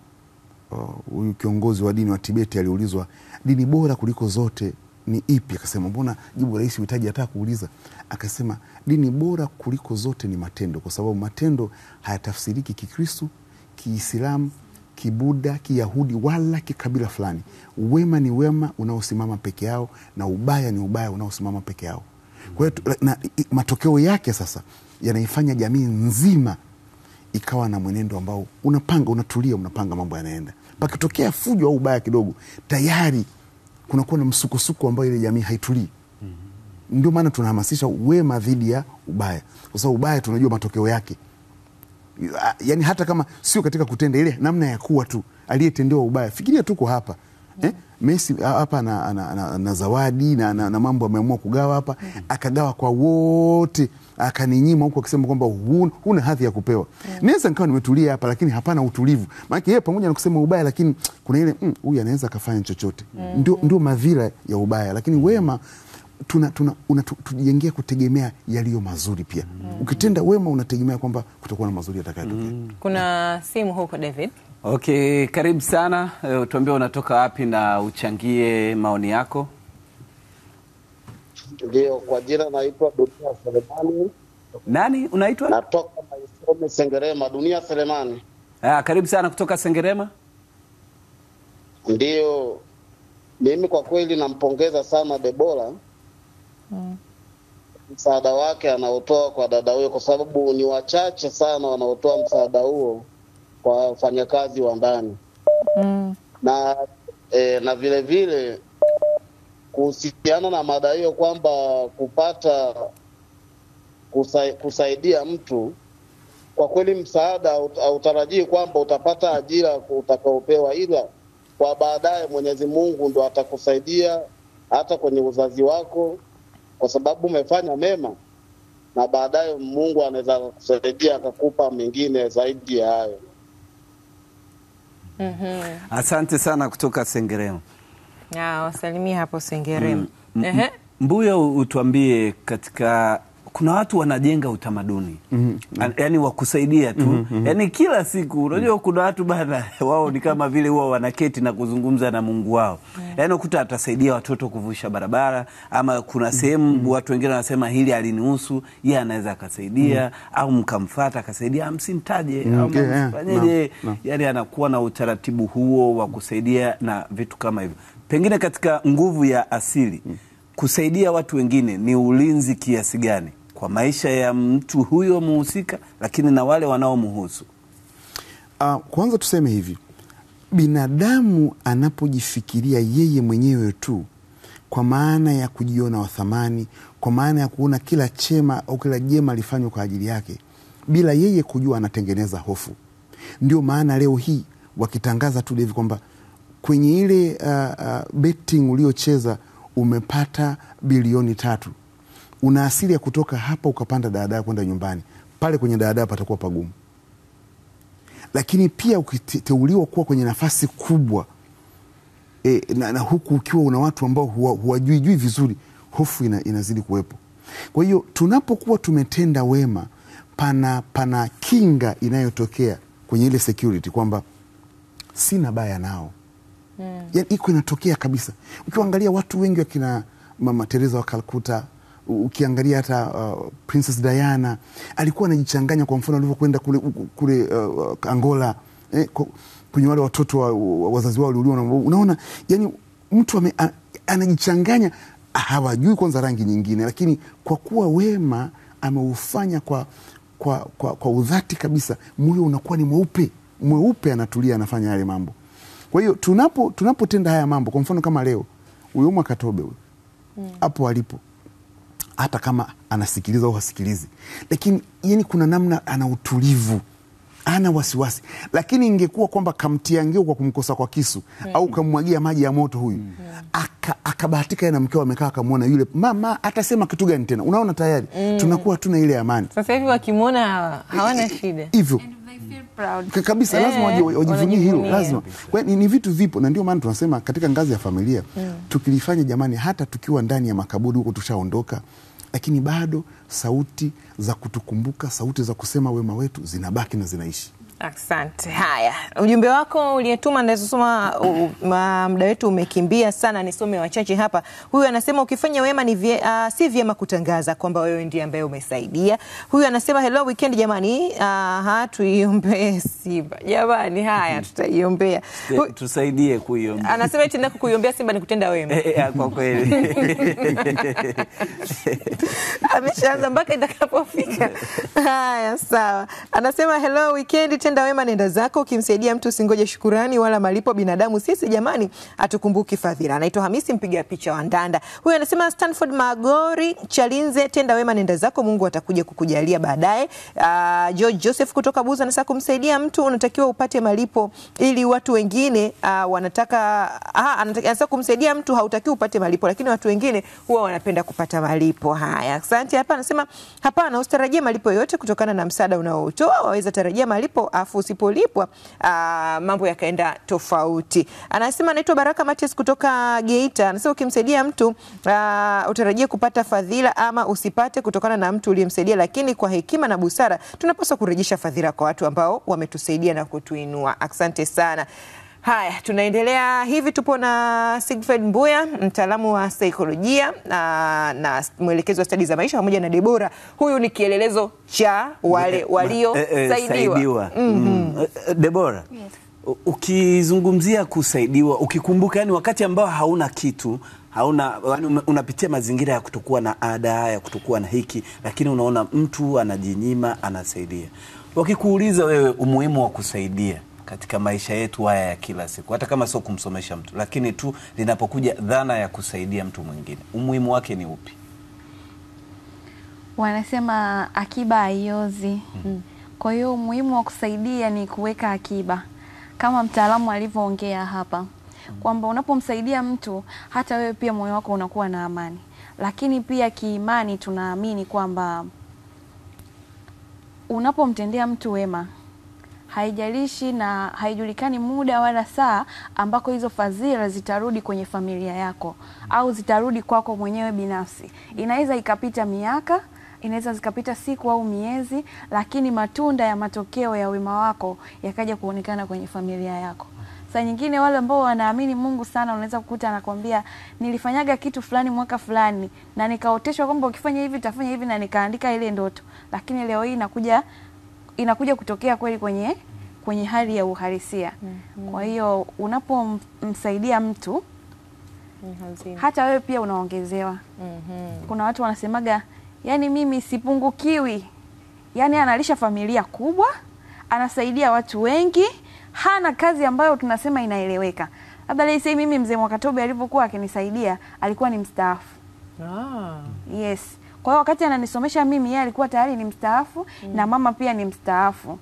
Speaker 3: huyu kiongozi wa dini wa Tibeti, aliulizwa dini bora kuliko zote ni ipi? Akasema, mbona jibu rahisi uhitaji hata kuuliza? Akasema dini bora kuliko zote ni matendo, kwa sababu matendo hayatafsiriki Kikristo, Kiislamu, Kibuda, Kiyahudi wala kikabila fulani. Wema ni wema unaosimama peke yao, na ubaya ni ubaya unaosimama peke yao. Kwa hiyo matokeo yake sasa yanaifanya jamii nzima ikawa na mwenendo ambao unatulia, unapanga mambo yanaenda. Pakitokea fujo au ubaya kidogo, tayari kunakuwa na msukosuko ambao ile jamii haitulii. Ndio maana tunahamasisha wema dhidi ya ubaya, kwa sababu ubaya tunajua matokeo yake. Yaani hata kama sio katika kutenda, ile namna ya kuwa tu aliyetendewa ubaya, fikiria tuko hapa, Messi hapa na zawadi na mambo ameamua kugawa hapa, akagawa kwa wote, akaninyima huko akisema kwamba huna hadhi ya kupewa. Naweza nikawa nimetulia hapa, lakini hapana utulivu. Maana yeye pamoja na kusema ubaya, lakini kuna ile huyu anaweza kafanya chochote. Ndio madhira ya ubaya, lakini wema tujengea kutegemea yaliyo mazuri pia. Ukitenda wema unategemea kwamba kutakuwa na mazuri yatakayotokea.
Speaker 1: Kuna simu huko David.
Speaker 2: Okay, karibu sana. Tuambie unatoka wapi na uchangie maoni yako.
Speaker 18: Ndio, kwa jina naitwa Dunia Selemani.
Speaker 2: Nani unaitwa?
Speaker 18: Natoka Maisome Sengerema, Dunia Selemani.
Speaker 2: Karibu sana kutoka Sengerema.
Speaker 18: Ndio, mimi kwa kweli nampongeza sana Debora. Msaada wake anaotoa kwa dada huyo, kwa sababu ni wachache sana wanaotoa msaada huo kwa wafanyakazi wa ndani. Na vile vile kuhusiana na mada hiyo kwamba kupata kusaidia mtu, kwa kweli msaada hautarajii kwamba utapata ajira utakaopewa, ila kwa baadaye Mwenyezi Mungu ndo atakusaidia hata kwenye uzazi wako, kwa sababu umefanya mema, na baadaye Mungu anaweza kukusaidia akakupa mengine zaidi ya hayo.
Speaker 2: Asante sana kutoka Sengerema.
Speaker 1: Wasalimia hapo Sengerema.
Speaker 2: Mbuya, utuambie, katika kuna watu wanajenga utamaduni yani wa kusaidia tu yani kila siku. Unajua kuna watu bana, wao ni kama vile wao wanaketi na kuzungumza na Mungu wao. Yani ukuta atasaidia watoto kuvusha barabara, ama kuna sehemu watu wengine wanasema hili alinihusu, yeye anaweza akasaidia, au mkamfuata akasaidia, msimtaje au mfanyeje. Yani anakuwa na utaratibu huo wa kusaidia na vitu kama hivyo. Pengine katika nguvu ya asili kusaidia watu wengine ni ulinzi kiasi gani kwa maisha ya mtu huyo muhusika, lakini na wale wanaomhusu?
Speaker 3: Kwanza tuseme hivi, binadamu anapojifikiria yeye mwenyewe tu, kwa maana ya kujiona wa thamani, kwa maana ya kuona kila chema au kila jema lifanywa kwa ajili yake, bila yeye kujua anatengeneza hofu. Ndio maana leo hii wakitangaza tu hivi kwamba kwenye ile betting uliocheza umepata bilioni 3, una asili ya kutoka hapa ukapanda daladala kwenda nyumbani, pale kwenye daladala patakuwa pagumu. Lakini pia ukiteuliwa kuwa kwenye nafasi kubwa na huku ukiwa una watu ambao huwajui vizuri, hofu inazidi kuwepo. Kwa hiyo tunapokuwa tumetenda wema, pana kinga inayotokea kwenye ile security kwamba sina baya nao. Yani iko inatokea kabisa. Ukiangalia watu wengi wakina Mama Teresa wa Calcutta, ukiangalia hata Princess Diana alikuwa anajichanganya, kwa mfano alivyokwenda kule Angola, kwenye wale watoto wazazi wao waliuliwa. Unaona, yani mtu anajichanganya, hawajui kwanza rangi nyingine, lakini kwa kuwa wema ameufanya kwa udhati kabisa, moyo unakuwa ni mweupe, anatulia, anafanya yale mambo. Kwa hiyo tunapotenda haya mambo, kwa mfano kama leo huyo Mwakatobe huyo hapo alipo, hata kama anasikiliza au hasikilizi, lakini yani kuna namna ana utulivu, ana wasiwasi. Lakini ingekuwa kwamba kamtia ngeo kwa kumkosa kwa kisu au kamwagia maji ya moto huyu, akabahatika na mkeo amekaa akamwona yule mama, atasema kitu gani tena? Unaona, tayari tunakuwa tuna ile amani.
Speaker 1: Sasa hivi wakimwona hawana shida
Speaker 3: hivyo kabisa, lazima wajivunie hilo, lazima. Kwa ni vitu vipo, na ndio maana tunasema katika ngazi ya familia tukilifanya, jamani, hata tukiwa ndani ya makaburi huko tushaondoka, lakini bado sauti za kutukumbuka, sauti za kusema wema wetu zinabaki na zinaishi.
Speaker 1: Asante. Haya, ujumbe wako uliyetuma ndazosoma, muda wetu umekimbia sana, nisome wachache hapa. Huyu anasema ukifanya wema si vyema kutangaza kwamba wewe ndiye ambaye umesaidia. Huyu anasema hello weekend jamani, tuiombee Simba. Jamani, haya tutaiombea.
Speaker 2: Tusaidie kuiombea.
Speaker 1: Anasema eti ndako kuiombea Simba ni kutenda wema.
Speaker 2: Kwa kweli.
Speaker 1: Ameshaanza mpaka itakapofika. Haya, sawa. Anasema hello weekend tenda wema nenda zako, ukimsaidia mtu usingoje shukurani wala malipo. Binadamu sisi jamani, atukumbuki fadhila. Anaitwa Hamisi mpiga picha wa Ndanda. Huyu anasema Stanford Magori Chalinze, tenda wema nenda zako, Mungu atakuja kukujalia baadaye. George Joseph kutoka Buza anasema kumsaidia mtu unatakiwa upate malipo ili watu wengine anasema kumsaidia mtu hautaki upate malipo, lakini watu wengine huwa wanapenda kupata malipo. Haya, asante. Hapa anasema hapana, usitarajie malipo yote kutokana na msaada unaotoa. Waweza tarajia malipo afu usipolipwa mambo yakaenda tofauti. Anasema anaitwa Baraka Matias kutoka Geita. Anasema ukimsaidia mtu utarajie kupata fadhila ama usipate kutokana na mtu uliyemsaidia, lakini kwa hekima na busara tunapaswa kurejesha fadhila kwa watu ambao wametusaidia na kutuinua. Asante sana. Haya, tunaendelea hivi. Tupo na Sigfred Mbuya, mtaalamu wa saikolojia na mwelekezi wa stadi za maisha, pamoja na Debora. Huyu ni kielelezo cha wale waliosaidiwa.
Speaker 2: Debora, yes. Ukizungumzia kusaidiwa, ukikumbuka yani wakati ambao hauna kitu, unapitia mazingira ya kutokuwa na ada, ya kutokuwa na hiki, lakini unaona mtu anajinyima, anasaidia. Wakikuuliza wewe umuhimu wa kusaidia katika maisha yetu haya ya kila siku, hata kama sio kumsomesha mtu, lakini tu linapokuja dhana ya kusaidia mtu mwingine, umuhimu wake ni upi?
Speaker 4: Wanasema akiba haiozi. Kwa hiyo umuhimu wa kusaidia ni kuweka akiba, kama mtaalamu alivyoongea hapa kwamba unapomsaidia mtu hata wewe pia moyo wako unakuwa na amani. Lakini pia kiimani tunaamini kwamba unapomtendea mtu wema, haijalishi na haijulikani muda wala saa ambako hizo fadhila zitarudi kwenye familia yako au zitarudi kwako mwenyewe binafsi. Inaweza ikapita miaka, inaweza zikapita siku au miezi, lakini matunda ya matokeo ya wema wako yakaja kuonekana kwenye familia yako. Saa nyingine wale ambao wanaamini Mungu sana, unaweza kukuta anakuambia nilifanyaga kitu fulani mwaka fulani na nikaoteshwa kwamba ukifanya hivi utafanya hivi na nikaandika ile ndoto, lakini leo hii inakuja kutokea kweli kwenye hali ya uhalisia. Kwa hiyo unapomsaidia mtu hata wewe pia unaongezewa. Kuna watu wanasemaga yani mimi sipungukiwi. Yani analisha familia kubwa, anasaidia watu wengi, hana kazi ambayo tunasema inaeleweka. Labda leo sasa mimi mzee Mwakatobe alipokuwa akinisaidia alikuwa ni mstaafu. Yes. Kwa hiyo wakati ananisomesha mimi yeye alikuwa tayari ni mstaafu na mama pia ni mstaafu.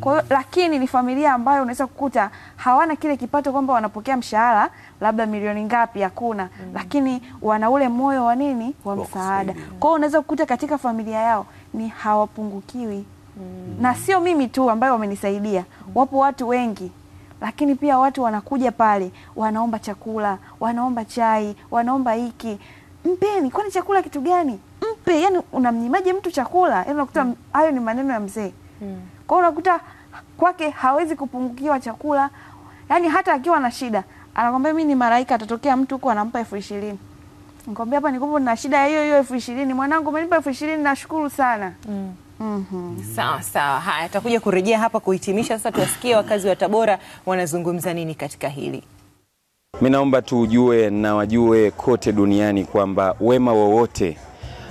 Speaker 4: Kwa hiyo lakini ni familia ambayo unaweza kukuta hawana kile kipato kwamba wanapokea mshahara labda milioni ngapi, hakuna, lakini wana ule moyo wa nini, wa msaada. Kwa hiyo unaweza kukuta katika familia yao ni hawapungukiwi. Na sio mimi tu ambayo wamenisaidia, wapo watu wengi. Lakini pia watu wanakuja pale, wanaomba chakula, wanaomba chai, wanaomba hiki. Mpeni, kwani chakula kitu gani? Mpe, yani unamnyimaje mtu chakula? Yani unakuta hayo ni maneno ya mzee. Kwa hiyo unakuta kwake hawezi kupungukiwa chakula. Yani hata akiwa na shida, anakwambia mimi ni malaika, atatokea mtu huko anampa 20,000. Nikwambia hapa niko na shida hiyo 20,000, mwanangu umenipa 20,000, nashukuru sana.
Speaker 1: Sawa sawa. Haya, atakuja kurejea hapa kuhitimisha. Sasa tuwasikie wakazi wa Tabora wanazungumza nini katika hili.
Speaker 19: Mimi naomba tujue na wajue kote duniani kwamba wema wowote,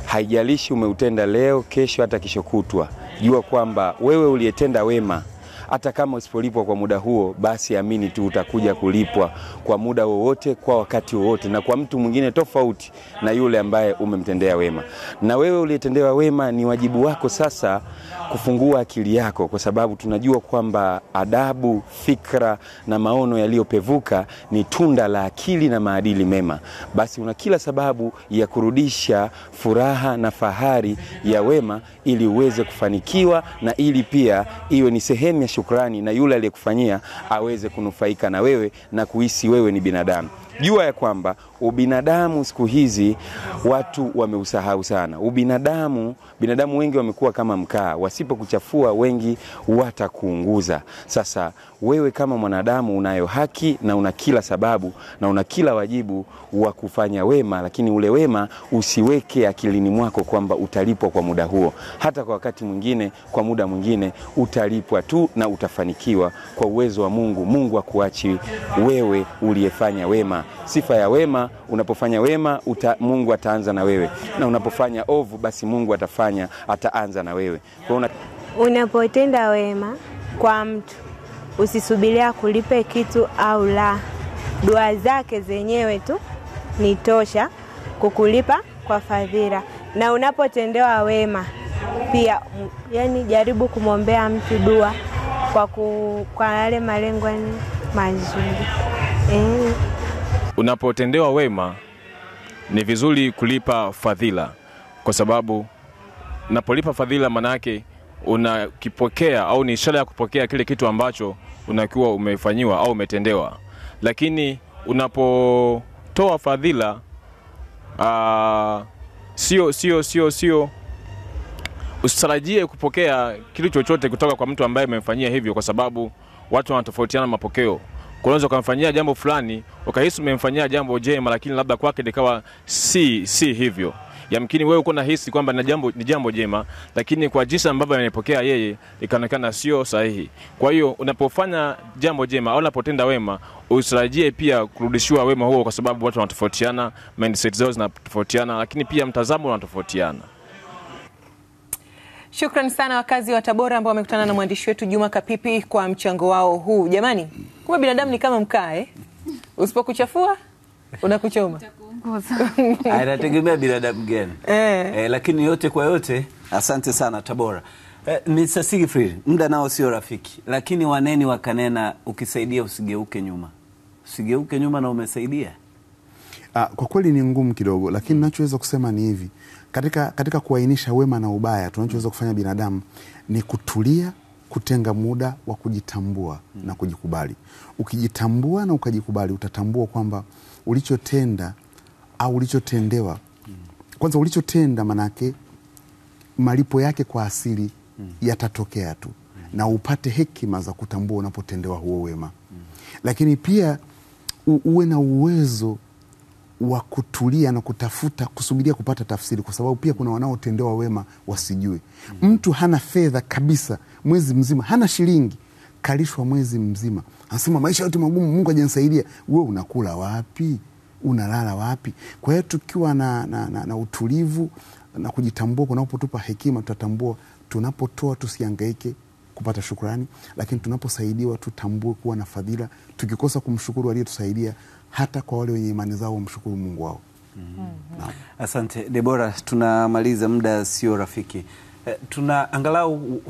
Speaker 19: haijalishi umeutenda leo, kesho, hata kesho kutwa, jua kwamba wewe uliyetenda wema, hata kama usipolipwa kwa muda huo, basi amini tu utakuja kulipwa kwa muda wowote, kwa wakati wowote, na kwa mtu mwingine tofauti na yule ambaye umemtendea wema. Na wewe uliyetendewa wema, ni wajibu wako sasa kufungua akili yako, kwa sababu tunajua kwamba adabu, fikra na maono yaliyopevuka ni tunda la akili na maadili mema. Basi una kila sababu ya kurudisha furaha na fahari ya wema, ili uweze kufanikiwa na ili pia iwe ni sehemu ya shukrani na yule aliyekufanyia aweze kunufaika na wewe na kuhisi wewe ni binadamu. Jua ya kwamba ubinadamu siku hizi watu wameusahau sana. Binadamu wengi wamekuwa kama mkaa, wasipokuchafua wengi watakuunguza. Sasa wewe kama mwanadamu unayo haki na una kila sababu na una kila wajibu wa kufanya wema, lakini ule wema usiweke akilini mwako kwamba utalipwa kwa muda huo. Hata kwa wakati mwingine, kwa muda mwingine utalipwa tu na utafanikiwa kwa uwezo wa Mungu. Mungu akuachi wewe uliyefanya wema. Sifa ya wema, unapofanya wema Mungu ataanza na wewe, na unapofanya ovu basi Mungu ataanza na wewe. Kwa
Speaker 20: unapotenda wema kwa mtu, usisubiria kulipe kitu au la. Dua zake zenyewe tu ni tosha kukulipa kwa fadhila. Na unapotendewa wema pia, yani jaribu kumwombea mtu dua kwa yale malengo mazuri.
Speaker 21: Unapotendewa wema ni vizuri kulipa fadhila, kwa sababu unapolipa fadhila manake unakipokea au ni ishara ya kupokea kile kitu ambacho unakiwa umefanyiwa au umetendewa. Lakini unapotoa fadhila sio usitarajie kupokea kitu chochote kutoka kwa mtu ambaye amemfanyia hivyo, kwa sababu watu wanatofautiana mapokeo. Unaweza kumfanyia jambo fulani ukahisi umemfanyia jambo jema, lakini labda kwake likawa si hivyo. Yamkini wewe uko na hisi kwamba ni jambo jema, lakini kwa jinsi ambavyo anapokea yeye ikaonekana sio sahihi. Kwa hiyo unapofanya jambo jema au unapotenda wema, usitarajie pia kurudishiwa wema huo, kwa sababu watu wanatofautiana, mindset zao zinatofautiana, lakini pia mtazamo unatofautiana.
Speaker 1: Shukrani sana wakazi wa Tabora ambao wamekutana na mwandishi wetu Juma Kapipi kwa mchango wao huu. Jamani, kumbe binadamu ni kama mkaa usipokuchafua unakuchoma.
Speaker 2: Anategemea binadamu gani. Lakini yote kwa yote, asante sana Tabora. Mr. Siegfried, muda nao sio rafiki, lakini waneni wakanena, ukisaidia usigeuke nyuma. Usigeuke nyuma na umesaidia.
Speaker 3: Kwa kweli ni ngumu kidogo, lakini nachoweza kusema ni hivi. Katika kuainisha wema na ubaya, tunachoweza kufanya binadamu ni kutulia, kutenga muda wa kujitambua na kujikubali. Ukijitambua na ukajikubali, utatambua kwamba ulichotenda au ulichotendewa, kwanza ulichotenda manake malipo yake kwa asili yatatokea tu, na upate hekima za kutambua unapotendewa huo wema. Lakini pia uwe na uwezo wa kutulia na kutafuta, kusubiria kupata tafsiri, kwa sababu pia kuna wanaotendewa wema wasijue. Mtu hana fedha kabisa mwezi mzima, hana shilingi, kalishwa mwezi mzima, anasema maisha yote magumu, Mungu hajanisaidia. Wewe unakula wapi? Unalala wapi? Kwa hiyo tukiwa na utulivu na kujitambua, kunapotupa hekima, tutatambua tunapotoa tusihangaike kupata shukrani, lakini tunaposaidiwa tutambue kuwa na fadhila. Tukikosa kumshukuru aliyetusaidia, hata kwa wale wenye imani zao wamshukuru Mungu wao.
Speaker 2: Asante Debora, tunamaliza, muda sio rafiki. Angalau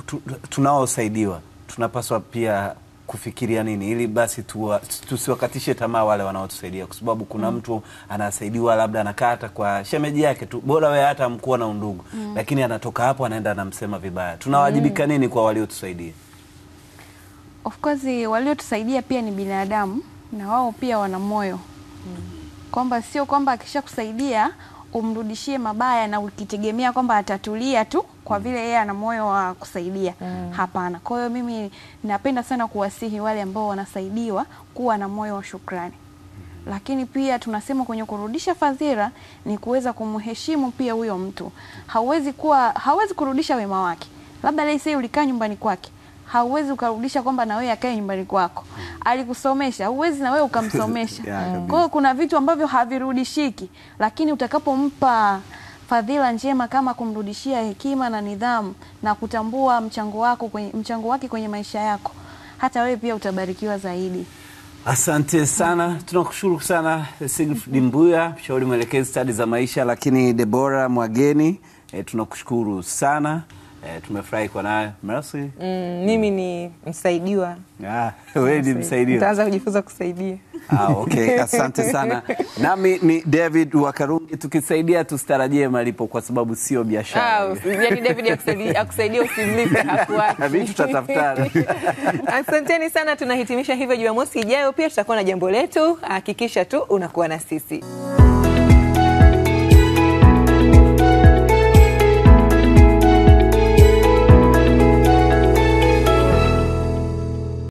Speaker 2: tunaosaidiwa tunapaswa pia kufikiria nini ili basi tusiwakatishe tamaa wale wanaotusaidia, kwa sababu kuna mtu anasaidiwa labda anakata kwa shemeji yake tu, bora wewe hata mkuwa na undugu, lakini anatoka hapo anaenda anamsema vibaya. Tunawajibika nini kwa waliotusaidia?
Speaker 4: Of course waliotusaidia pia ni binadamu, na wao pia wana moyo. Kwamba sio kwamba akisha kusaidia umrudishie mabaya na ukitegemea kwamba atatulia tu kwa vile yeye ana moyo wa kusaidia. Hapana. Kwa hiyo mimi napenda sana kuwasihi wale ambao wanasaidiwa kuwa na moyo wa shukrani. Lakini pia tunasema kwenye kurudisha fadhila ni kuweza kumheshimu pia huyo mtu. Hawezi kurudisha wema wake. Labda leo ulikaa nyumbani kwake, hauwezi ukarudisha kwamba na wewe akae nyumbani kwako. Alikusomesha, huwezi na wewe ukamsomesha. Kwa hiyo kuna vitu ambavyo havirudishiki, lakini utakapompa fadhila njema kama kumrudishia hekima na nidhamu na kutambua mchango wake kwenye maisha yako, hata wewe pia utabarikiwa zaidi.
Speaker 2: Asante sana, tunakushukuru sana Siegfried Mbuya, mshauri mwelekezi stadi za maisha, lakini Debora Mwageni, tunakushukuru sana. Tumefurahi kwa naye. Merci.
Speaker 1: Mimi ni msaidiwa.
Speaker 2: Wewe ni msaidiwa.
Speaker 1: Nitaanza kujifunza kusaidia.
Speaker 2: Okay, asante sana. Nami ni David Wakarungi, tukisaidia tusitarajie malipo kwa sababu sio biashara.
Speaker 1: Yaani David akusaidia usimlipe hakuachi.
Speaker 2: Mimi tutatafutana.
Speaker 1: Asanteni sana, tunahitimisha hivyo. Jumamosi ijayo pia tutakuwa na jambo letu. Hakikisha tu unakuwa na sisi.